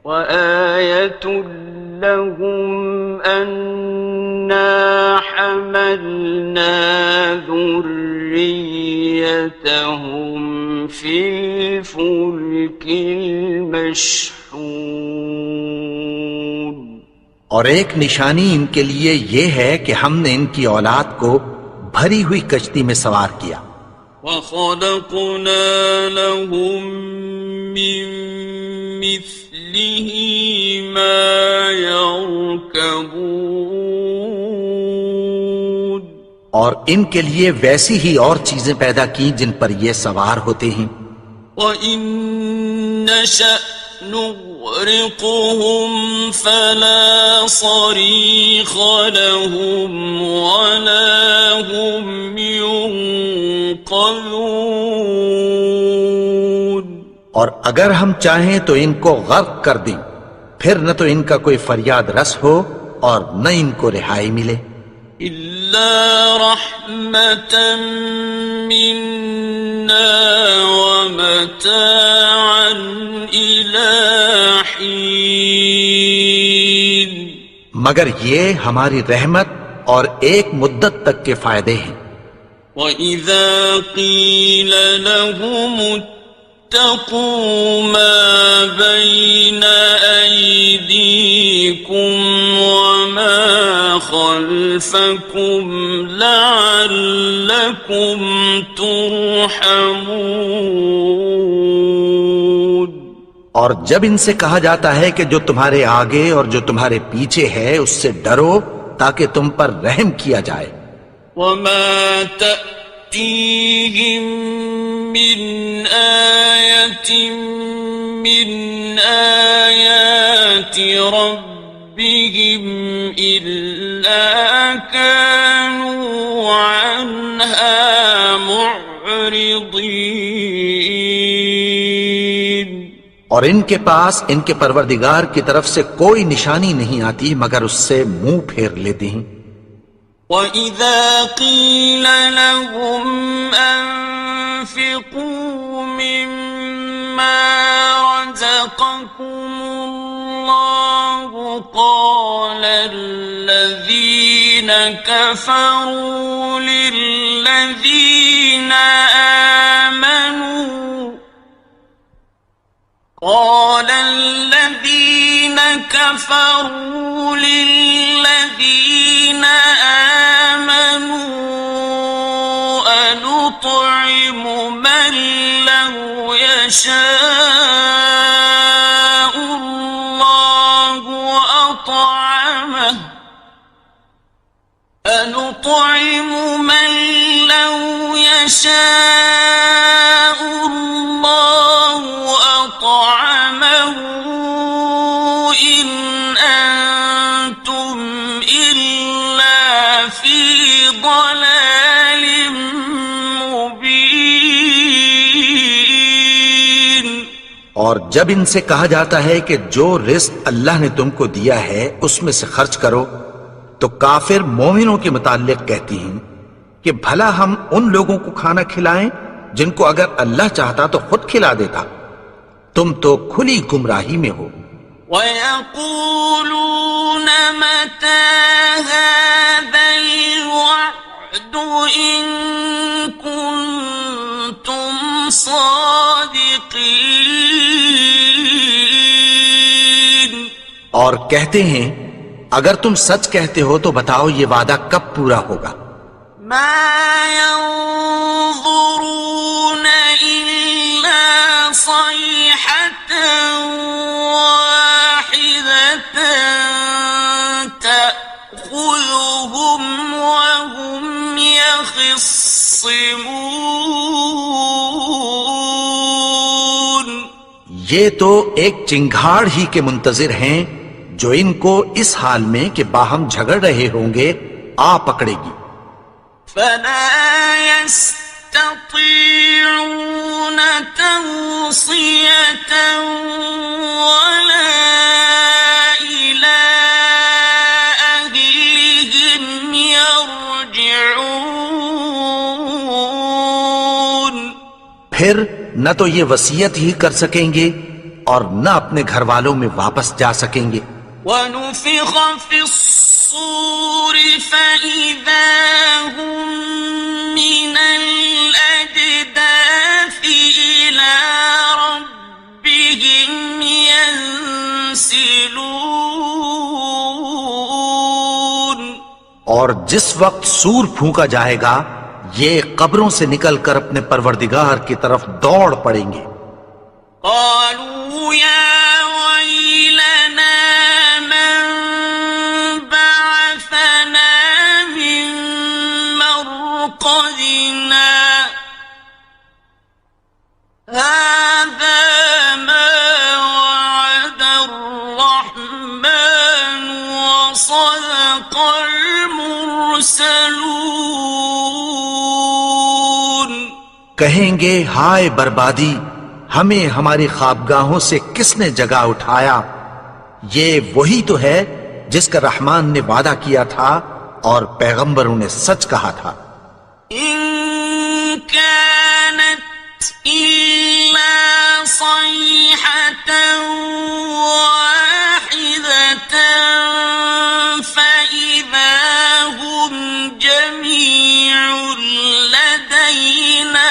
وَآيَةٌ لَهُمْ أَنَّا حَمَلْنَا ذُرِّيَّتَهُمْ فِي الْفُلْكِ الْمَشْحُونِ. اور ایک نشانی ان کے لیے یہ ہے کہ ہم نے ان کی اولاد کو بھری ہوئی کشتی میں سوار کیا. وَخَلَقْنَا لَهُم مِّن مِّثْلِهِ مَا يَرْكَبُونَ. اور ان کے لیے ویسی ہی اور چیزیں پیدا کی جن پر یہ سوار ہوتے ہیں. وَإِن نَّشَأْ نُغْرِقْهُمْ فَلَا صَرِيخَ لَهُمْ وَلَا هُمْ يُنقَذُونَ. اور اگر ہم چاہیں تو ان کو غرق کر دیں، پھر نہ تو ان کا کوئی فریاد رس ہو اور نہ ان کو رہائی ملے. إِلَّا رَحْمَةً مِّنَّا وَمَتَاعًا إِلَىٰ حِينٍ. مگر یہ ہماری رحمت اور ایک مدت تک کے فائدے ہیں. وَإِذَا قِيلَ لَهُمُ اتَّقُوا مَا بَيْنَ أَيْدِيكُمْ وَمَا خَلْفَكُمْ لَعَلَّكُمْ تُرْحَمُونَ. اور جب ان سے کہا جاتا ہے کہ جو تمہارے آگے اور جو تمہارے پیچھے ہے اس سے ڈرو تاکہ تم پر رحم کیا جائے. وَمَا تَأْتِيهِم مِّنْ آيَةٍ مِّنْ آيَاتِ رَبِّهِمْ إِلَّا كَانُوا عَنْهَا مُعْرِضِينَ. اور ان کے پاس ان کے پروردگار کی طرف سے کوئی نشانی نہیں آتی مگر اس سے منہ پھیر لیتے ہیں. وَإِذَا قِيلَ لَهُمْ أَنفِقُوا مِمَّا رَزَقَكُمُ اللَّهُ قَالَ الَّذِينَ كَفَرُوا لِلَّذِينَ آمنوا أنطعم من لو يشاء الله أطعمه أنطعم من لو يشاء الله أطعمه إن أنتم إلا في ضلال مبين. اور جب ان سے کہا جاتا ہے کہ جو رزق اللہ نے تم کو دیا ہے اس میں سے خرچ کرو تو کافر مومنوں کے متعلق کہتی ہیں کہ بھلا ہم ان لوگوں کو کھانا کھلائیں جن کو اگر اللہ چاہتا تو خود کھلا دیتا. تم تو کھلی گمراہی میں ہو. وَيَقُولُونَ مَتَى هَذَا الْوَعْدُ إِن كُنتُمْ صَادِقِينَ. اور کہتے ہیں اگر تم سچ کہتے ہو تو بتاؤ یہ وعدہ کب پورا ہوگا. مَا يَنظُرُونَ إِلَّا يخصمون یہ تو ایک چنگھاڑ ہی کے منتظر ہیں جو ان کو اس حال میں کہ باہم جھگڑ رہے ہوں گے آ پکڑے گی. فلا يستطيعون توصية ولا إلى أهلهم يرجعون پھر نہ تو یہ وصیت ہی کر سکیں گے اور نہ اپنے گھر والوں میں واپس جا سکیں گے. ونفخ في الصور فإذا هم من الأجداث إلى ربهم ينسلون اور جس وقت سور پھونکا جائے گا یہ قبروں سے نکل کر اپنے پروردگار کی طرف دوڑ پڑیں گے. قالوا يا ويلنا من بعثنا من مرقدنا هذا ما وعد الرحمن وصدق المرسلون. کہیں گے ہائے بربادی، ہمیں ہماری خوابگاہوں سے کس نے جگا اٹھایا؟ یہ وہی تو ہے جس کا رحمان نے وعدہ کیا تھا اور پیغمبروں نے سچ کہا تھا. إن كانت إلا صيحة واحدة فإذا هم جميع لدينا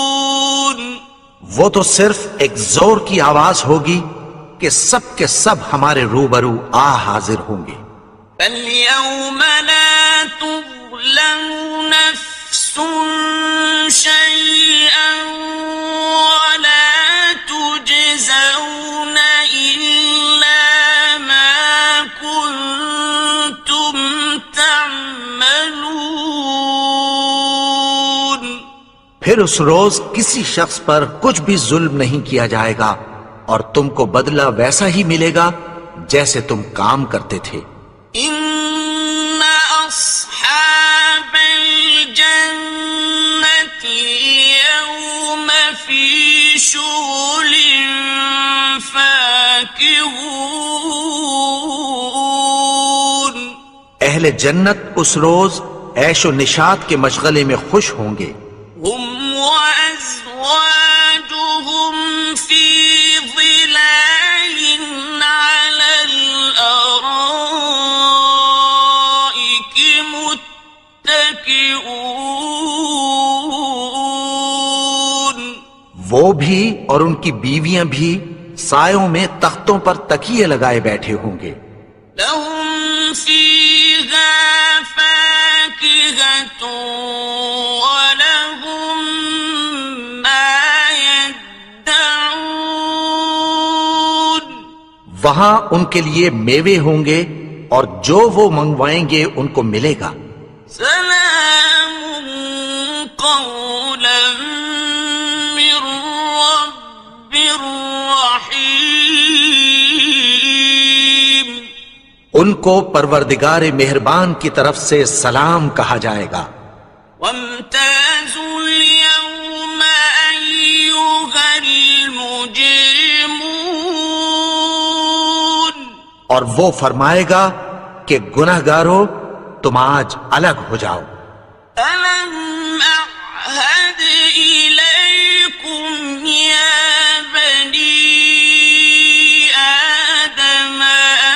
محضرون. وہ تو صرف ایک زور کی آواز ہوگی کہ سب کے سب ہمارے روبرو آ حاضر ہوں گے. فاليوم لا تظلم نفس شيئا ولا تجزون إلا ما كنتم تعملون. پھر اس روز کسی شخص پر کچھ بھی ظلم نہیں کیا جائے گا اور تم کو بدلہ ویسا ہی ملے گا جیسے تم کام کرتے تھے. إن أصحاب الجنة اليوم في شغل فاكهون. اہل جنت اس روز عیش و نشاط کے مشغلے میں خوش ہوں گے. هم وأزواجهم في ظلال على الأرائك متكئون. وہ بھی اور ان کی بیویاں بھی سایوں میں تختوں پر تکیے لگائے بیٹھے ہوں گے. لهم فيها فاكهة ولهم ما يدعون. وہاں ان کے لیے میوے ہوں گے اور جو وہ منگوائیں گے ان کو ملے گا. سلام قولا من رب رحيم. ان کو پروردگار مہربان کی طرف سے سلام کہا جائے گا. وامتازوا اليوم أيها المجرمون. اور وہ فرمائے گا کہ گنہگارو تم آج الگ ہو جاؤ. ألم أعهد إليكم يا بني آدم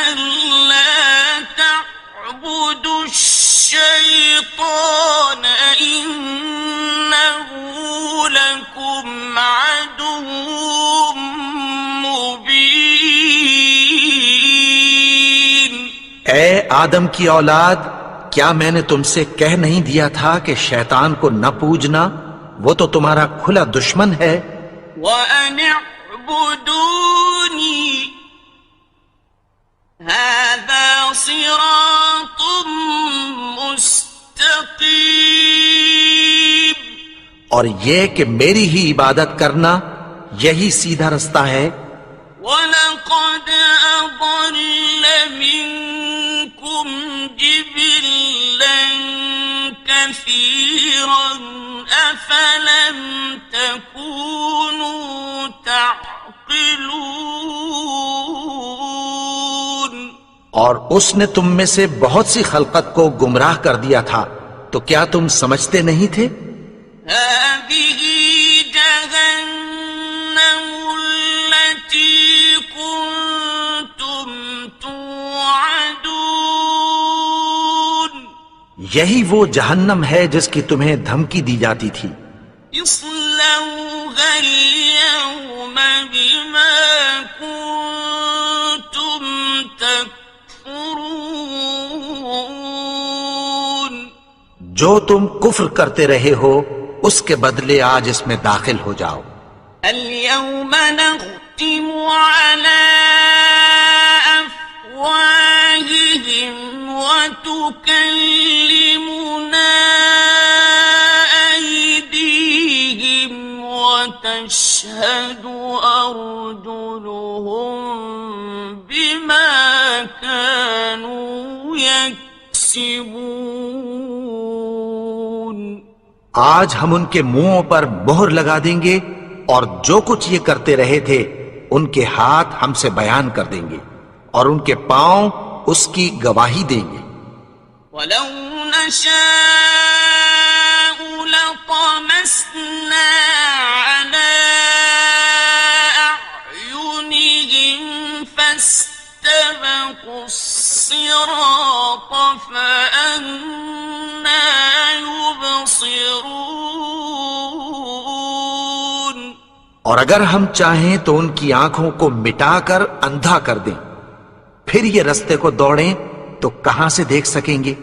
ألا تعبدوا الشيطان إنه لكم عدو مبين. اے آدم کی اولاد، کیا میں نے تم سے کہہ نہیں دیا تھا کہ شیطان کو نہ پوجنا؟ وہ تو تمہارا کھلا دشمن ہے. وأن اعبدوني هذا صراط اور یہ کہ میری ہی عبادت کرنا یہی سیدھا رستہ ہے۔ وَلَقَدْ أَضَلَّ مِنكُمْ جِبِلًّا كَثِيرًا أَفَلَمْ تَكُونُوا تَعْقِلُونَ۔ اور اس نے تم میں سے بہت سی خلقت کو گمراہ کر دیا تھا، تو کیا تم سمجھتے نہیں تھے؟ هذه جهنم التي كنتم توعدون۔ یہی وہ جہنم ہے جس کی تمہیں دھمکی دی جاتی تھی۔ اصلوها اليوم بما كنتم تكفرون۔ جو تم کفر کرتے رہے ہو اس کے بدلے آج اس میں داخل ہو جاؤ۔ اليوم نختم على أفواههم وتكلمنا أيديهم وتشهد أرجلهم بما كانوا يكسبون۔ آج ہم ان کے منہوں پر مہر لگا دیں گے اور جو کچھ یہ کرتے رہے تھے ان کے ہاتھ ہم سے بیان کر دیں گے اور ان کے پاؤں اس کی گواہی دیں گے۔ وَلَوْ نَشَاءُ لَطَمَسْنَا عَلَىٰ أَعْيُنِهِمْ فَاسْتَبَقُوا الصِّرَاطَ فَأَنَّىٰ يُبْصِرُونَ۔ اور اگر ہم چاہیں تو ان کی آنکھوں کو مٹا کر اندھا کر دیں، پھر یہ رستے کو دوڑیں تو کہاں سے دیکھ سکیں گے؟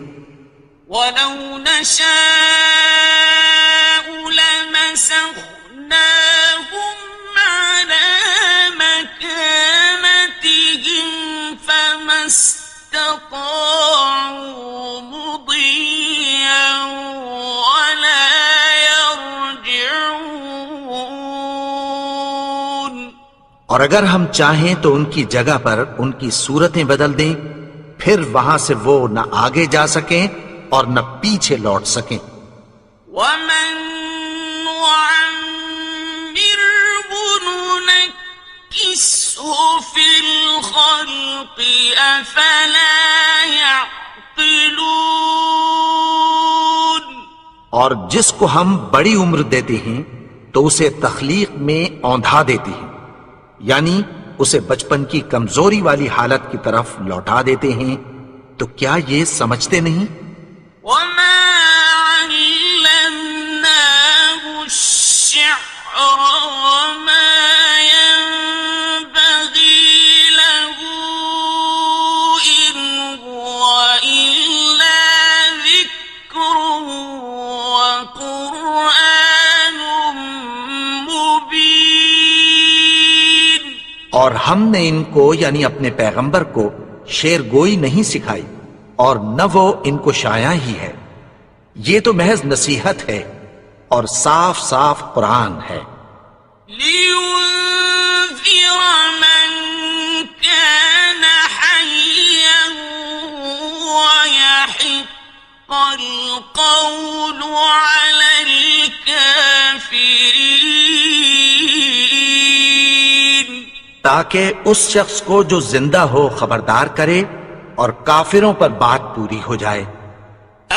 وَلَوْ نَشَاءُ لَمَسَخْنَاهُمْ عَلَىٰ مَكَانَتِهِمْ فَمَا اسْتَطَاعُوا مُضِيًّا وَلَا يَرْجِعُونَ۔ اور اگر ہم چاہیں تو ان کی جگہ پر ان کی صورتیں بدل دیں، پھر وہاں سے وہ نہ آگے جا سکیں اور نہ پیچھے لوٹ سکیں۔ وَمَن نُّعَمِّرْهُ نُنَكِّسْهُ فِي الْخَلْقِ أَفَلَا يَعْقِلُونَ۔ اور جس کو ہم بڑی عمر دیتے ہیں تو اسے تخلیق میں اوندھا دیتے ہیں، یعنی اسے بچپن کی کمزوری والی حالت کی طرف لوٹا دیتے ہیں، تو کیا یہ سمجھتے نہیں؟ وَمَا عَلَّمْنَاهُ الشِّعْرَ وَمَا يَنبَغِي لَهُ إِنْ هُوَ إِلَّا ذِكْرٌ وَقُرْآنٌ مُبِينٌ۔ اور ہم نے ان کو یعنی اپنے پیغمبر کو شعر گوئی نہیں سکھائی اور نہ وہ ان کو شایع ہی ہے، یہ تو محض نصیحت ہے اور صاف صاف قرآن ہے۔ لِيُنذِرَ مَن كَانَ حَيًّا وَيَحِقَّ الْقَوْلُ عَلَى الْكَافِرِينَ۔ تاکہ اس شخص کو جو زندہ ہو خبردار کرے اور کافروں پر بات پوری ہو جائے۔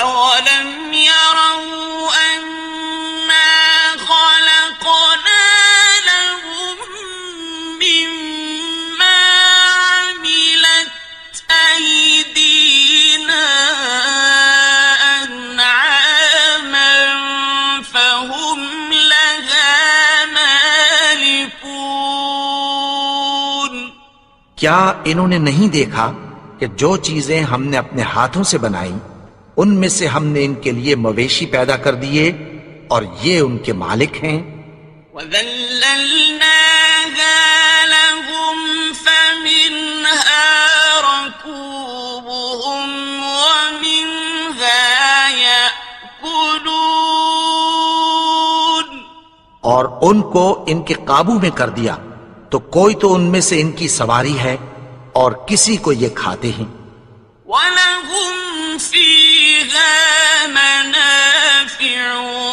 أَوَلَمْ يَرَوْا أَنَّا خَلَقْنَا لَهُم مِّمَّا عَمِلَتْ أَيْدِينَا أَنْعَامًا فَهُمْ لَهَا مَالِكُونَ۔ کیا انہوں نے نہیں دیکھا کہ جو چیزیں ہم نے اپنے ہاتھوں سے بنائی ان میں سے ہم نے ان کے لیے مویشی پیدا کر دیے اور یہ ان کے مالک ہیں۔ وَذَلَّلْنَاهَا لَهُمْ فَمِنْهَا رَكُوبُهُمْ وَمِنْهَا يَأْكُلُونَ۔ اور ان کو ان کے قابو میں کر دیا تو کوئی تو ان میں سے ان کی سواری ہے اور کسی کو یہ کھاتے ہیں. وَلَهُمْ فِيهَا مَنَافِعُ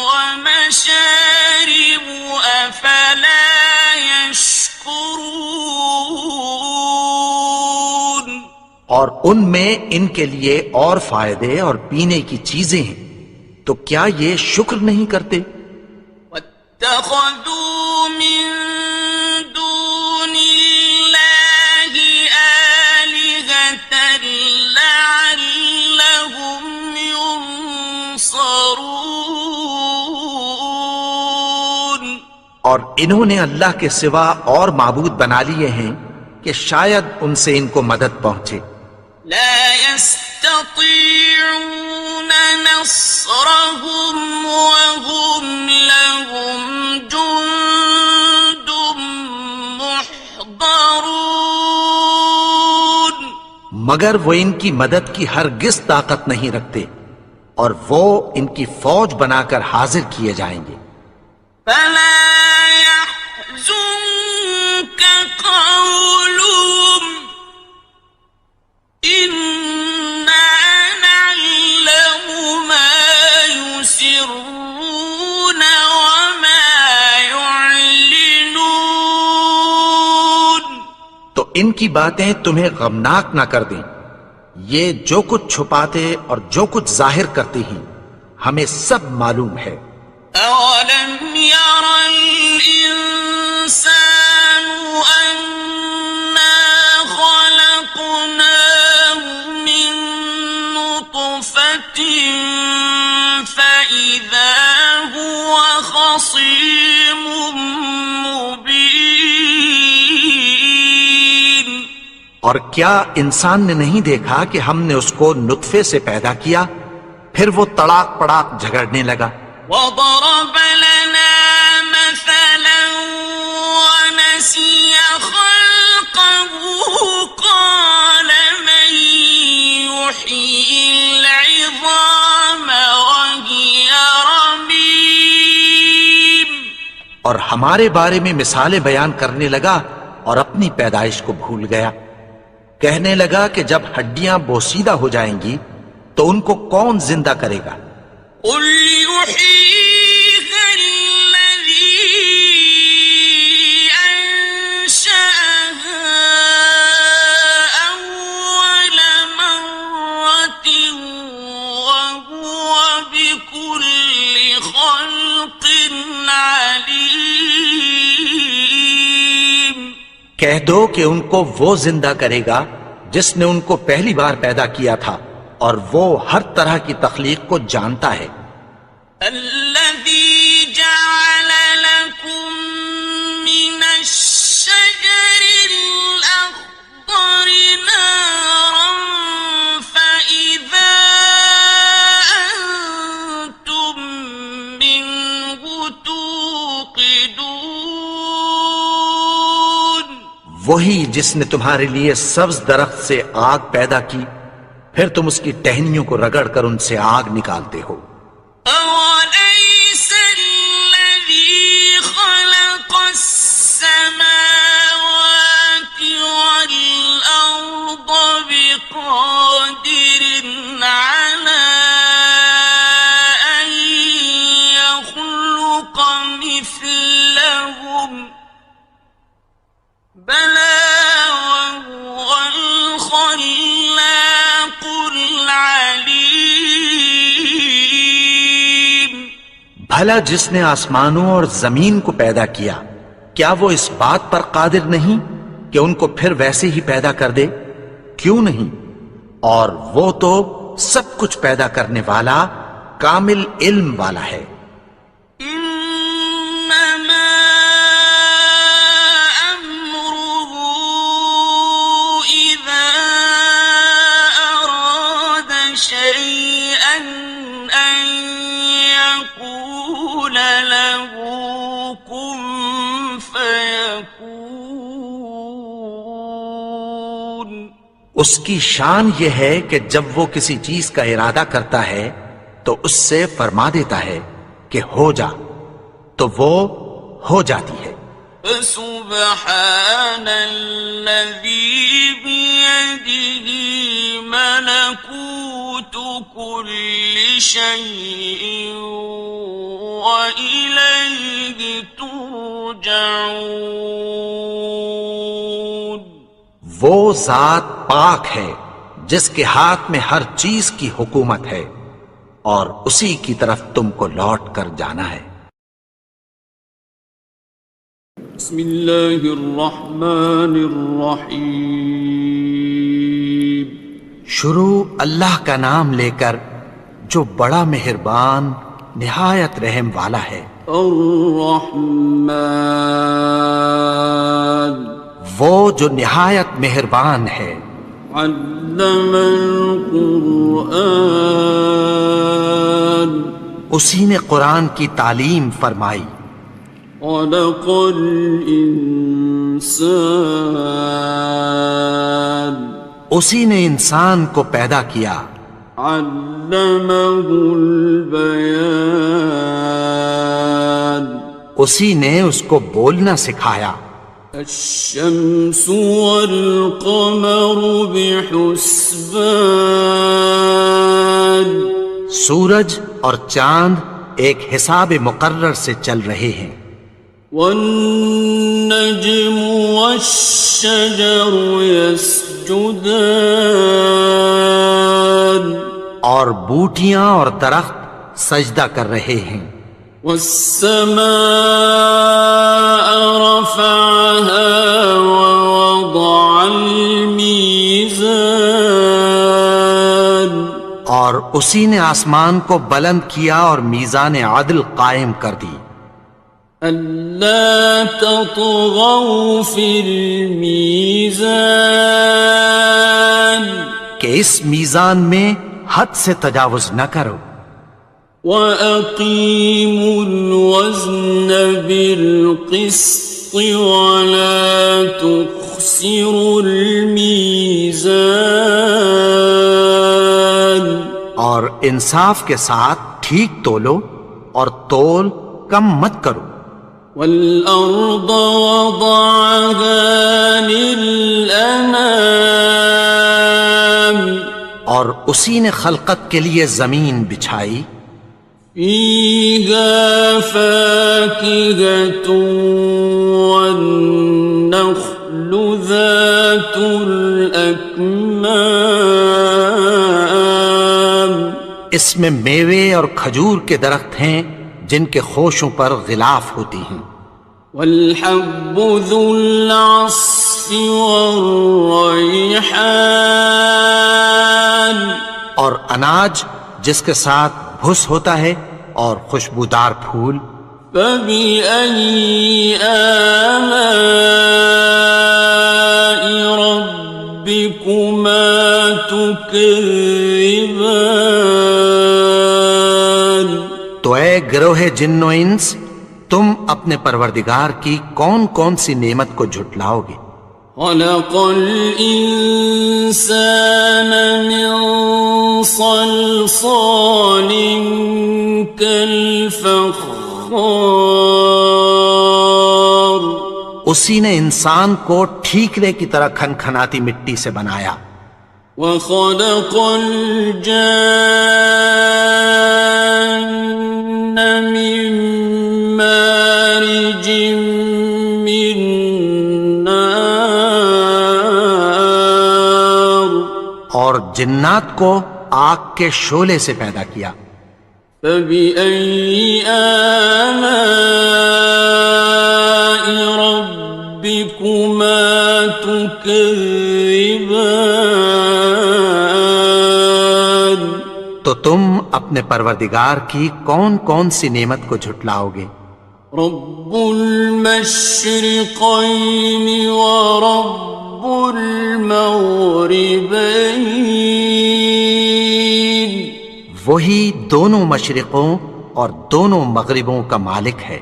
وَمَشَارِبُ أَفَلَا يَشْكُرُونَ. اور ان میں ان کے لیے اور فائدے اور پینے کی چیزیں ہیں، تو کیا یہ شکر نہیں کرتے؟ وَاتَّخَذُوا مِن دُونِ اللَّهِ آلِهَةً لَعَلَّهُمْ يُنصَرُونَ. اور انہوں نے اللہ کے سوا اور معبود بنا لیے ہیں کہ شاید ان سے ان کو مدد پہنچے. لا يستطيعون نصرهم وهم لهم جند محضرون. مگر وہ ان کی مدد کی ہرگز طاقت نہیں رکھتے اور وہ ان کی فوج بنا کر حاضر کیے جائیں گے. فلا يحزنك قولهم إنا نعلم ما يسرون وما يعلنون. تو ان کی باتیں تمہیں غمناک نہ کر دیں. یہ جو کچھ چھپاتے اور جو کچھ ظاہر کرتے ہیں ہمیں سب معلوم ہے. أَوَلَمْ يَرَ الْإِنسَانُ أَنَّا خَلَقْنَاهُ مِن نُّطْفَةٍ فَإِذَا هُوَ خَصِيمٌ مُّبِينٌ. اور کیا انسان نے نہیں دیکھا کہ ہم نے اس کو نطفے سے پیدا کیا، پھر وہ تڑاک پڑاک جھگڑنے لگا. وَضَرَبَ لَنَا مَثَلًا وَنَسِيَ خَلْقَهُ قَالَ مَن يُحْيِي الْعِظَامَ وَهِيَ رَمِيمٌ. اور ہمارے بارے میں مثالیں بیان کرنے لگا اور اپنی پیدائش کو بھول گیا. کہنے لگا کہ جب ہڈیاں بوسیدہ ہو جائیں گی تو ان کو کون زندہ کرے گا؟ قُلْ يُحْيِيهَا الَّذِي أَنشَأَهَا أَوَّلَ مَرَّةٍ وَهُوَ بِكُلِّ خَلْقٍ عَلِيمٌ. کہہ دو کہ ان کو وہ زندہ کرے گا جس نے ان کو پہلی بار پیدا کیا تھا اور وہ ہر طرح کی تخلیق کو جانتا ہے. الذي جعل لكم من الشجر الأخضر نارا فإذا أنتم منه توقدون. وہی جس نے تمہارے لیے سبز درخت سے آگ پیدا کی، پھر تم اس کی ٹہنیوں کو رگڑ کر ان سے آگ نکالتے ہو. أَوَلَيْسَ الَّذِي خَلَقَ السَّمَاوَاتِ وَالْأَرْضَ بِقَادِرٍ عَلَىٰ أَن يَخْلُقَ مِثْلَهُم ۚ بَلَىٰ وَهُوَ الْخَلَّاقُ الْعَلِيمُ. بھلا جس نے آسمانوں اور زمین کو پیدا کیا، کیا وہ اس بات پر قادر نہیں کہ ان کو پھر ویسے ہی پیدا کر دے؟ کیوں نہیں؟ اور وہ تو سب کچھ پیدا کرنے والا، کامل علم والا ہے. إنما أمره إذا أراد شيئا أن يقول له كن فيكون. اس کی شان یہ ہے کہ جب وہ کسی چیز کا ارادہ کرتا ہے تو اس سے فرما دیتا ہے کہ ہو جا، تو وہ ہو جاتی ہے۔ فسبحان الذي بيده ملكوت كل شيء وإليه ترجعون۔ وہ ذات پاک ہے جس کے ہاتھ میں ہر چیز کی حکومت ہے اور اسی کی طرف تم کو لوٹ کر جانا ہے۔ بسم اللہ الرحمن الرحیم۔ شروع اللہ کا نام لے کر جو بڑا مہربان نہایت رحم والا ہے۔ الرحمن، وہ جو نہایت مہربان ہے۔ علم القرآن، اسی نے قرآن کی تعلیم فرمائی۔ خلق الانسان، اسی نے انسان کو پیدا کیا۔ علمہ البیان، اسی نے اس کو بولنا سکھایا۔ الشمس والقمر بحسبان، سورج اور چاند ایک حساب مقرر سے چل رہے ہیں۔ والنجم والشجر يسجدان، اور بوٹیاں اور درخت سجدہ کر رہے ہیں۔ والسماء رفعها ووضع الميزان، اور اسی نے آسمان کو بلند کیا اور میزان عدل قائم کر دی۔ ألا تطغوا في الميزان، کہ اس میزان میں حد سے تجاوز نہ کرو۔ وأقيموا الوزن بالقسط ولا تخسروا الميزان، اور انصاف کے ساتھ ٹھیک تولو اور تول کم مت کرو۔ والأرض وضعها للأنام، اور اسی نے خلقت کے لیے زمین بچھائی۔ فيها فاكهة والنخل ذات الأكمام، اس میں میوے اور کھجور کے درخت ہیں جن کے خوشوں پر غلاف ہوتی ہیں۔ والحب ذو العصف والريحان، اور اناج جس کے ساتھ بھس ہوتا ہے اور خوشبودار پھول۔ فبأي آلاء ربكما تكذبان، تو اے گروہ جن و انس، تم اپنے پروردگار کی کون کون سی نعمت کو جھٹلاؤ گے؟ خلق الإنسان من صلصال كالفخار، اسی نے انسان کو ٹھیکرے کی طرح کھنکھناتی مٹی سے بنایا۔ وخلق الجان من مارج من نار، اور جنات کو آگ کے شعلے سے پیدا کیا۔ فبأي آلاء ربكما تكذبان، تو تم اپنے پروردگار کی کون کون سی نعمت کو جھٹلاؤ گے؟ رب المشرقين ورب المغربين، وہی دونوں مشرقوں اور دونوں مغربوں کا مالک ہے۔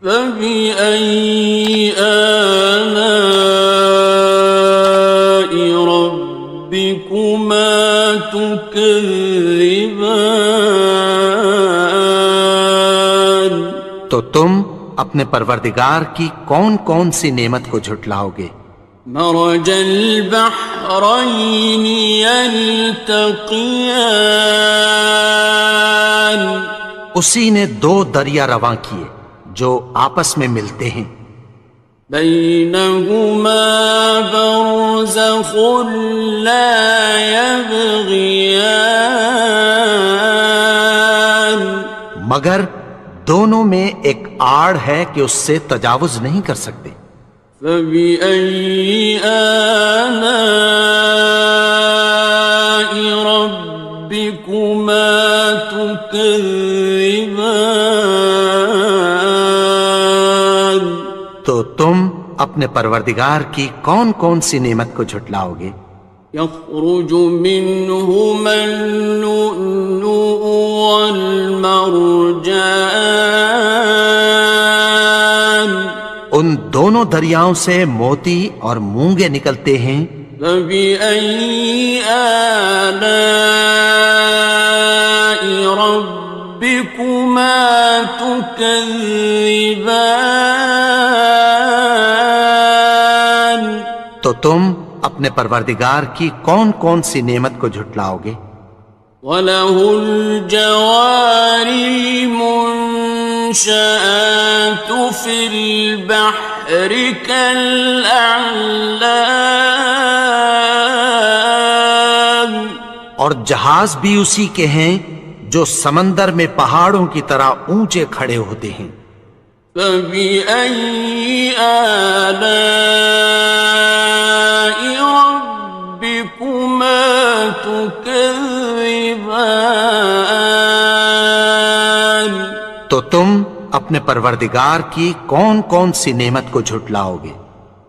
فبأي آلاء ربكما تكذبان، تو تم اپنے پروردگار کی کون کون سی نعمت کو جھٹلاؤ گے؟ مرج البحرين يلتقيان اسی نے دو دریا رواں کیے جو آپس میں ملتے ہیں، بينهما برزخ لا يبغيان مگر دونوں میں ایک آڑ ہے کہ اس سے تجاوز نہیں کر سکتے۔ فبأي آلاء ربكما تكذبان تو تم اپنے پروردگار کی کون کون سی نعمت کو جھٹلاؤ گے؟ يخرج منهما اللؤلؤ والمرجان ان دونوں دریاؤں سے موتی اور مونگے نکلتے ہیں۔ فبأي آلاء ربكما تكذبان تو تم اپنے پروردگار کی کون کون سی نعمت کو جھٹلاؤ گے؟ وَلَهُ الْجَوَارِ الْمُنشَآتُ فِي الْبَحْرِ كَالْأَعْلَامِ اور جہاز بھی اسی کے ہیں جو سمندر میں پہاڑوں کی طرح اونچے کھڑے ہوتے ہیں۔ فَبِأَيِّ آلَاءِ رَبِّكُمَا تُكَذِّبَانِ تو تم اپنے پروردگار کی کون کون سی نعمت کو جھٹلاؤ گے؟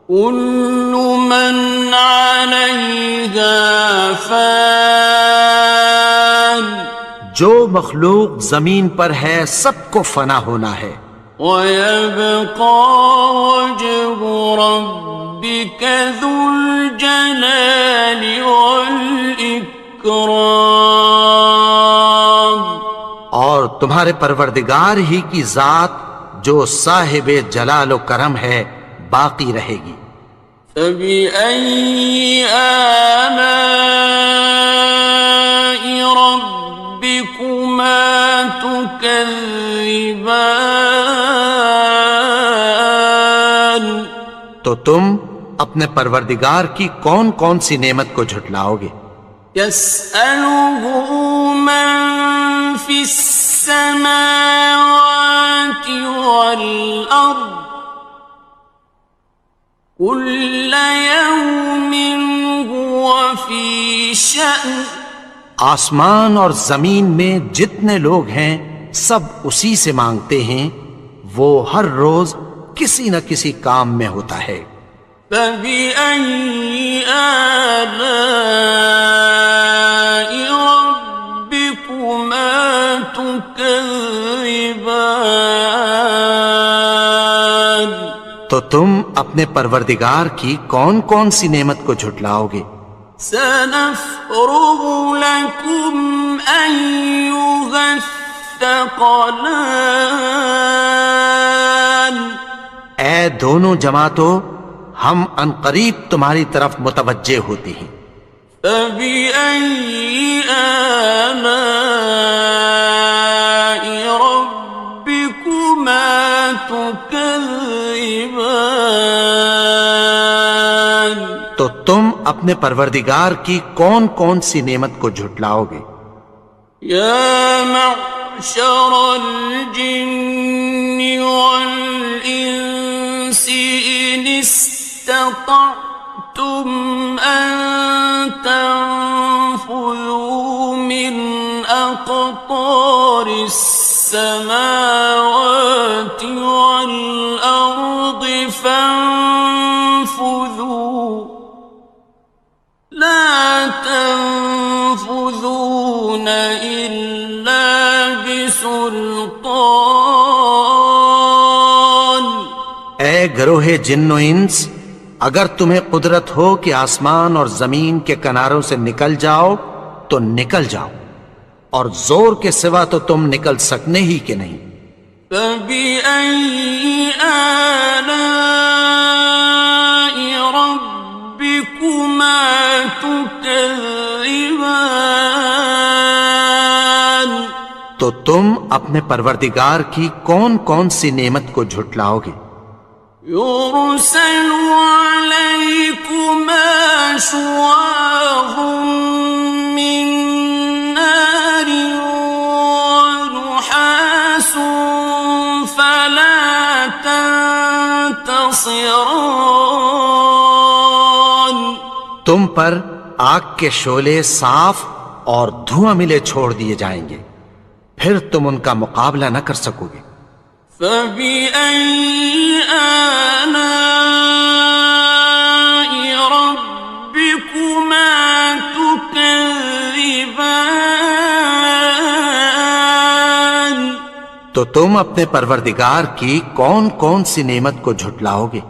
كُلُّ مَنْ عَلَيْهَا فَانٍ جو مخلوق زمین پر ہے سب کو فنا ہونا ہے، وَيَبْقَى وَجْهُ رَبِّكَ ذُو الْجَلَالِ وَالْإِكْرَامِ اور تمہارے پروردگار ہی کی ذات جو صاحب جلال و کرم ہے باقی رہے گی۔ فَبِأَيِّ آلَاءِ رَبِّكُمَا تُكَذِّبَانِ تو تم اپنے پروردگار کی کون کون سی نعمت کو جھٹلاؤ گے؟ يَسْأَلُهُ مَن فِي السَّمَاوَاتِ وَالْأَرْضِ كُلَّ يَوْمٍ هُوَ فِي شَأْنٍ آسمان اور زمین میں جتنے لوگ ہیں سب اسی سے مانگتے ہیں، وہ ہر روز کسی نہ کسی کام میں ہوتا ہے۔ فَبِأَيِّ آلَاءِ رَبِّكُمَا تُكَذِّبَانِ تو تم اپنے پروردگار کی کون کون سی نعمت کو جھٹلاؤ گے؟ سَنَفْرُغُ لَكُمْ أَيُّهَ الثَّقَلَانِ اے دونوں جماعتوں، ہم عنقریب تمہاری طرف متوجہ ہوتے ہیں۔ فَبِأَيِّ آلَاءِ رَبِّكُمَا تُكَذِّبَانِ تو تم اپنے پروردگار کی کون کون سی نعمت کو جھٹلاؤ گے؟ يَا مَعْشَرَ الْجِنِّ وَالْإِنسِ إِنِ اسْتَطَعْتُمْ أَن تَنفُذُوا مِنْ أَقْطَارِ السَّمَاوَاتِ وَالْأَرْضِ فَانفُذُوا لَا تَنفُذُونَ إِلَّا بِسُلْطَانٍ اے گروہ جن و انس، اگر تمہیں قدرت ہو کہ آسمان اور زمین کے کناروں سے نکل جاؤ تو نکل جاؤ، اور زور کے سوا تو تم نکل سکنے ہی کہ نہیں۔ فبأي آلاء ربكما تكذبان؟ تو تم اپنے پروردگار کی کون کون سی نعمت کو جھٹلاؤ گے؟ يرسل عليكما شواظ من نار ونحاس فلا تنتصران۔ تم پر آگ کے شعلے صاف اور دھواں ملے چھوڑ دیے جائیں گے، پھر تم ان کا مقابلہ نہ کر سکو گے۔ فبأي آلاء ربكما تكذبان؟ تو تم اپنے پروردگار کی کون کون سی نعمت کو جھٹلاؤ گے؟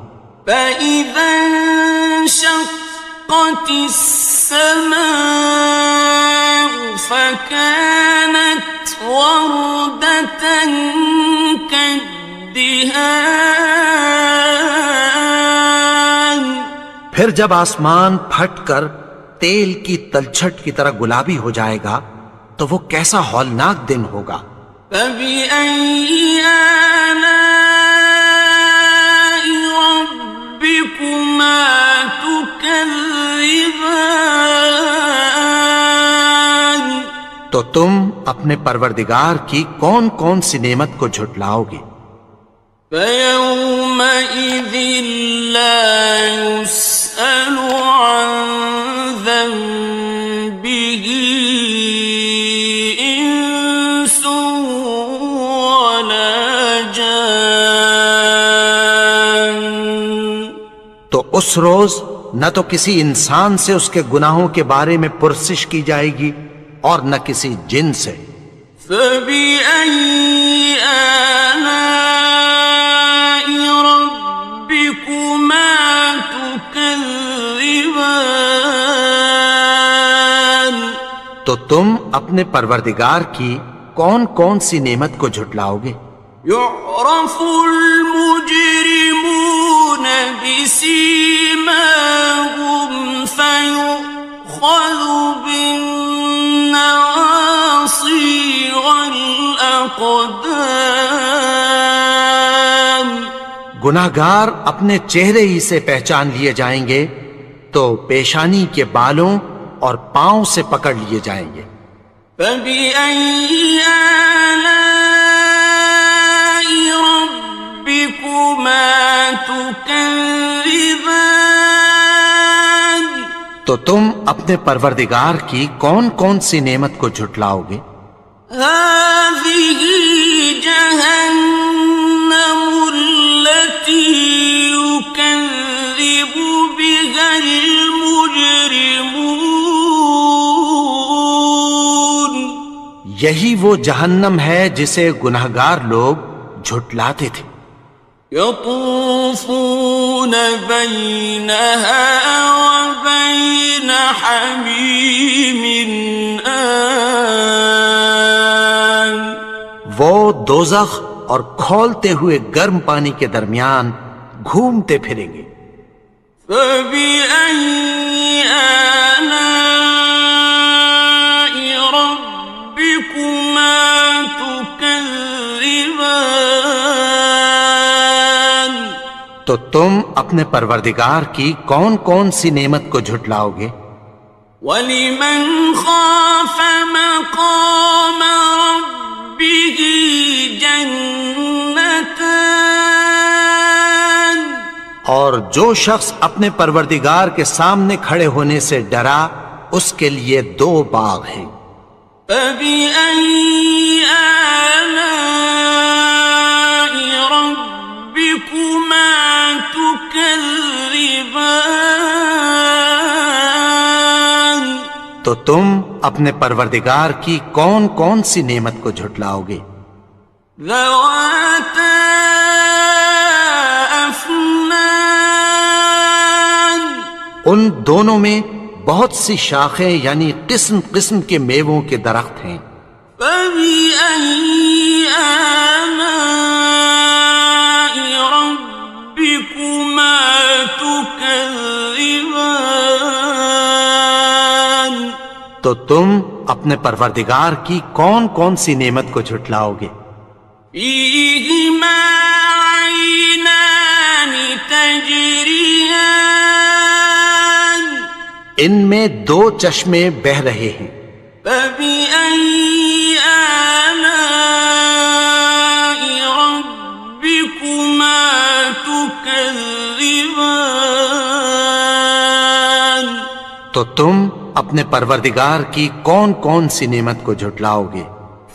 فإذا انشقت السماء فكانت وردة كالدهان۔ پھر جب آسمان پھٹ کر تیل کی تلچھٹ کی طرح گلابی ہو جائے گا تو وہ کیسا ہولناک دن ہوگا۔ فبأي آلاء ربكما تكذبان؟ تو تم اپنے پروردگار کی کون کون سی نعمت کو جھٹلاؤ گے؟ فيومئذ لا يسأل عن ذنبه إنس ولا جان۔ تو اس روز نہ تو کسی انسان سے اس کے گناہوں کے بارے میں پرسش کی جائے گی اور نہ کسی جن سے۔ فبأي آلاء ربكما تكذبان؟ تو تم اپنے پروردگار کی کون کون سی نعمت کو جھٹلاؤ گے؟ يعرف المجرمون بسيماهم فيؤخذ بالنواصي والأقدام۔ گناہگار اپنے چہرے ہی سے پہچان لیے جائیں گے تو پیشانی کے بالوں اور پاؤں سے پکڑ لیے جائیں گے۔ فبأي آلاء ربكما تكذبان؟ تو تم اپنے پروردگار کی کون کون سی نعمت کو جھٹلاؤ گے؟ هذه جهنم التي يكذب بها المجرمون۔ یہی وہ جہنم ہے جسے گناہگار لوگ جھٹلاتے تھے۔ يطوفون بينها وبين حميم آن۔ وہ دوزخ اور کھولتے ہوئے گرم پانی کے درمیان گھومتے پھریں گے۔ فبأي آلاء ربكما تكذبان؟ تو تم اپنے پروردگار کی کون کون سی نعمت کو جھٹلاؤ گے؟ وَلِمَنْ خَافَ مَقَامَ رَبِّهِ جَنَّتَانِ؟ اور جو شخص اپنے پروردگار کے سامنے کھڑے ہونے سے ڈرا اس کے لیے 2 باغ ہیں۔ فَبِأَيِّ آلَاءِ رَبِّكُمَا تُكَذِّبَانِ؟ تو تم اپنے پروردگار کی کون کون سی نعمت کو جھٹلاؤ گے؟ ذَوَاتَا أَفْنَانٍ؟ ان دونوں میں بہت سی شاخیں یعنی قسم قسم کے میووں کے درخت ہیں۔ فبأي آلاء ربكما تكذبان تو تم اپنے پروردگار کی کون کون سی نعمت کو جھٹلاؤ گے؟ فيهما عينان تجريان ان میں دو چشمے بہہ رہے ہیں، فبأي آلاء ربكما تكذبان تو تم اپنے پروردگار کی کون کون سی نعمت کو جھٹلاؤ گے؟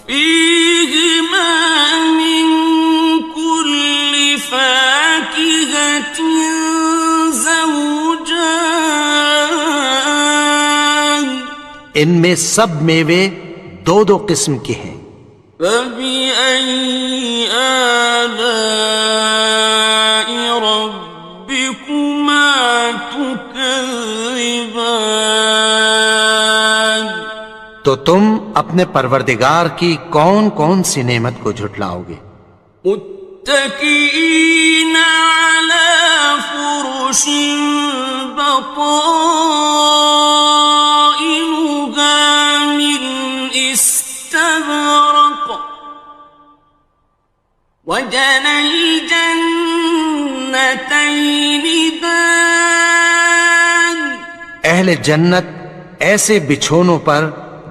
فيهما من كل فاكهة زوجان ان میں سب میوے دو دو قسم کے ہیں، فبأي آلاء ربكما تكذبان تو تم اپنے پروردگار کی کون کون سی نعمت کو جھٹلاؤ گے؟ متكئين على فرش بطائنها من استبرق وجنى الجنتين دان اہل جنت ایسے بچھونوں پر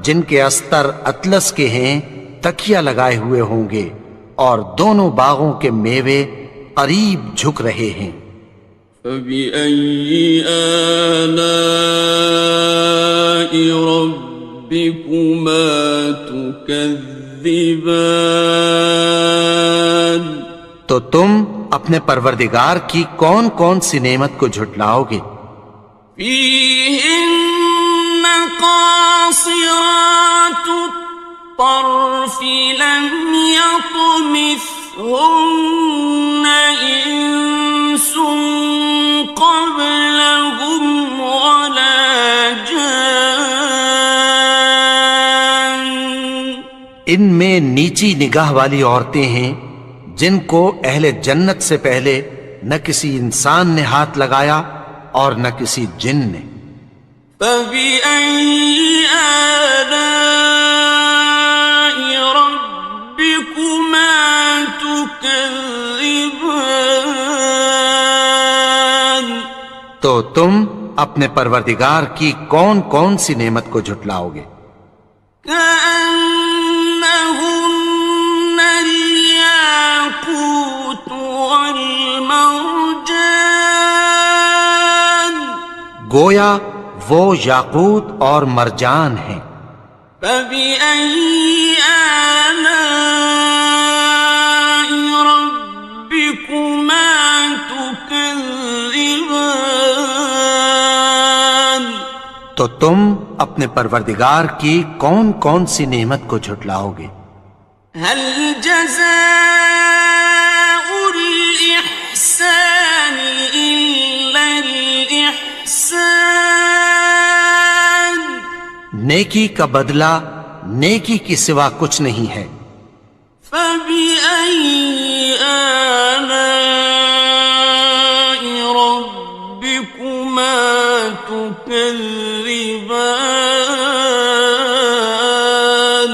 جن کے استر اطلس کے ہیں تکیہ لگائے ہوئے ہوں گے، اور دونوں باغوں کے میوے قریب جھک رہے ہیں۔ فبأي آلاء ربكما تكذبان تو تم اپنے پروردگار کی کون کون سی نعمت کو جھٹلاؤ گے؟ فيهن قاصرات الطرف لم يطمثهن إنس قبلهم ولا جان ان میں نیچی نگاہ والی عورتیں ہیں جن کو اہل جنت سے پہلے نہ کسی انسان نے ہاتھ لگایا اور نہ کسی جن نے۔ فبأي آلاء ربكما تكذبان تو تم اپنے پروردگار کی کون کون سی نعمت کو جھٹلاؤ گے؟ كأنهن الياقوت والمرجان گویا وہ یاقوت اور مرجان ہیں۔ فبأي آلاء ربكما تكذبان تو تم اپنے پروردگار کی کون کون سی نعمت کو جھٹلاؤ گے؟ هل جزاء الإحسان إلا الإحسان نیکی کا بدلہ نیکی کی سوا کچھ نہیں ہے۔ فبأي آلاء ربكما تكذبان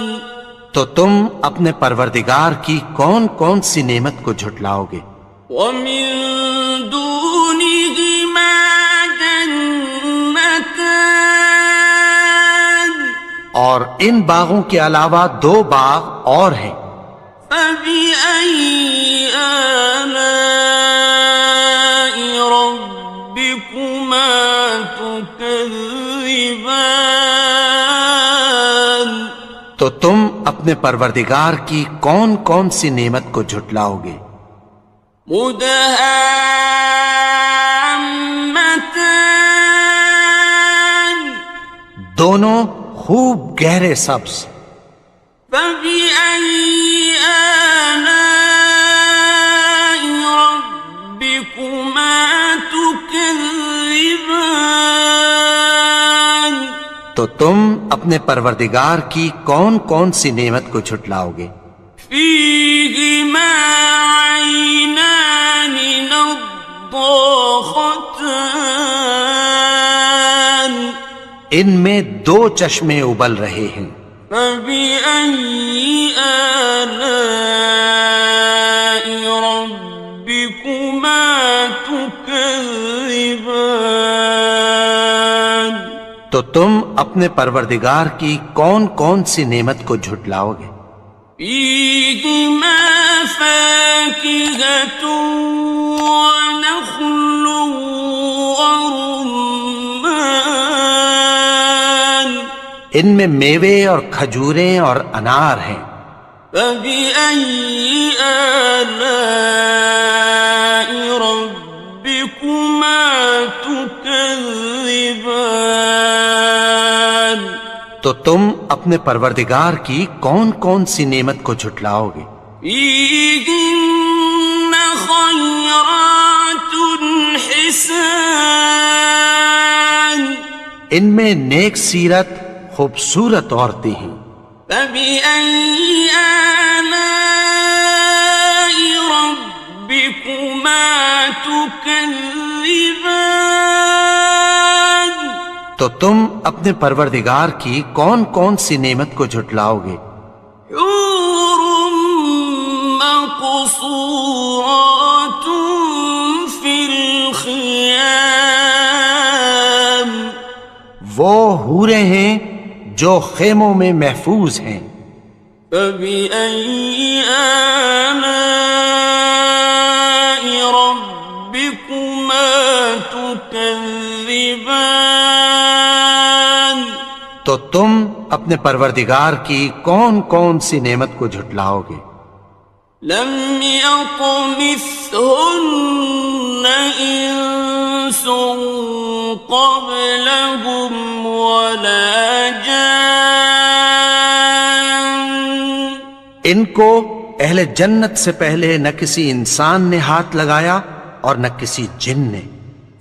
تو تم اپنے پروردگار کی کون کون سی نعمت کو جھٹلاؤ گے؟ ومن دونهما جنتان اور ان باغوں کے علاوہ دو باغ اور ہیں۔ فبأي آلاء ربكما تكذبان تو تم اپنے پروردگار کی کون کون سی نعمت کو جھٹلاؤ گے؟ مدهامتان دونوں خوب گہرے سبز۔ فبأي آلاء ربكما تكذبان تو تم اپنے پروردگار کی کون کون سی نعمت کو جھٹلاؤ گے؟ فيهما عينان نضاختان ان میں دو چشمے ابل رہے ہیں، فبأي آلاء ربكما تكذبان تو تم اپنے پروردگار کی کون کون سی نعمت کو جھٹلاؤ گے؟ فيهما فاكهة ونخل ورمان ان میں میوے اور کھجوریں اور انار ہیں، فبأي آلاء ربكما تكذبان تو تم اپنے پروردگار کی کون کون سی نعمت کو جھٹلاؤ گے؟ فيهن خيرات حسان ان میں نیک سیرت خوبصورت عورتیں ہیں، فبأي آلاء ربكما تكذبان تو تم اپنے پروردگار کی کون کون سی نعمت کو جھٹلاؤ گے؟ حور مقصورات في الخيام وہ حوریں ہیں جو خیموں میں محفوظ ہیں، فبأي آلاء ربكما تكذبان تو تم اپنے پروردگار کی کون کون سی نعمت کو جھٹلاؤ گے؟ لم يطمثهن إنس قبلهم ولا جان ان کو اہل جنت سے پہلے نہ کسی انسان نے ہاتھ لگایا اور نہ کسی جن نے،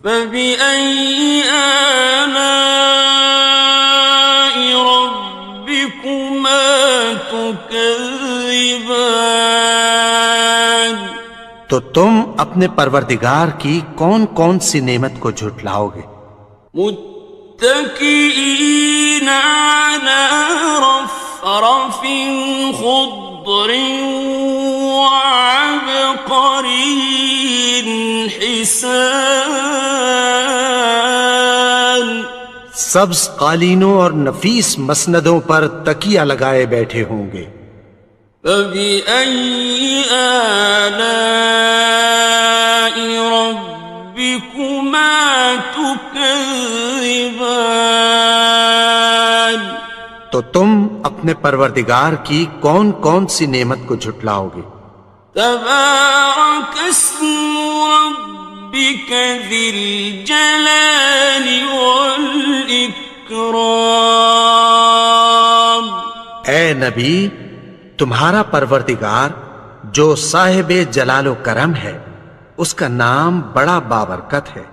فبأي آلاء ربكما تكذبان تو تم اپنے پروردگار کی کون کون سی نعمت کو جھٹلاؤ گے؟ متكئين على رفرف خضر وعبقري حسان سبز قالینوں اور نفیس مسندوں پر تکیہ لگائے بیٹھے ہوں گے، فبأي آلاء ربكما تكذبان تو تم اپنے پروردگار کی کون کون سی نعمت کو جھٹلاؤ گے؟ تبارك اسم ربك ذي الجلال والإكرام اے نبی، تمہارا پروردگار جو صاحب جلال و کرم ہے، اس کا نام بڑا بابرکت ہے۔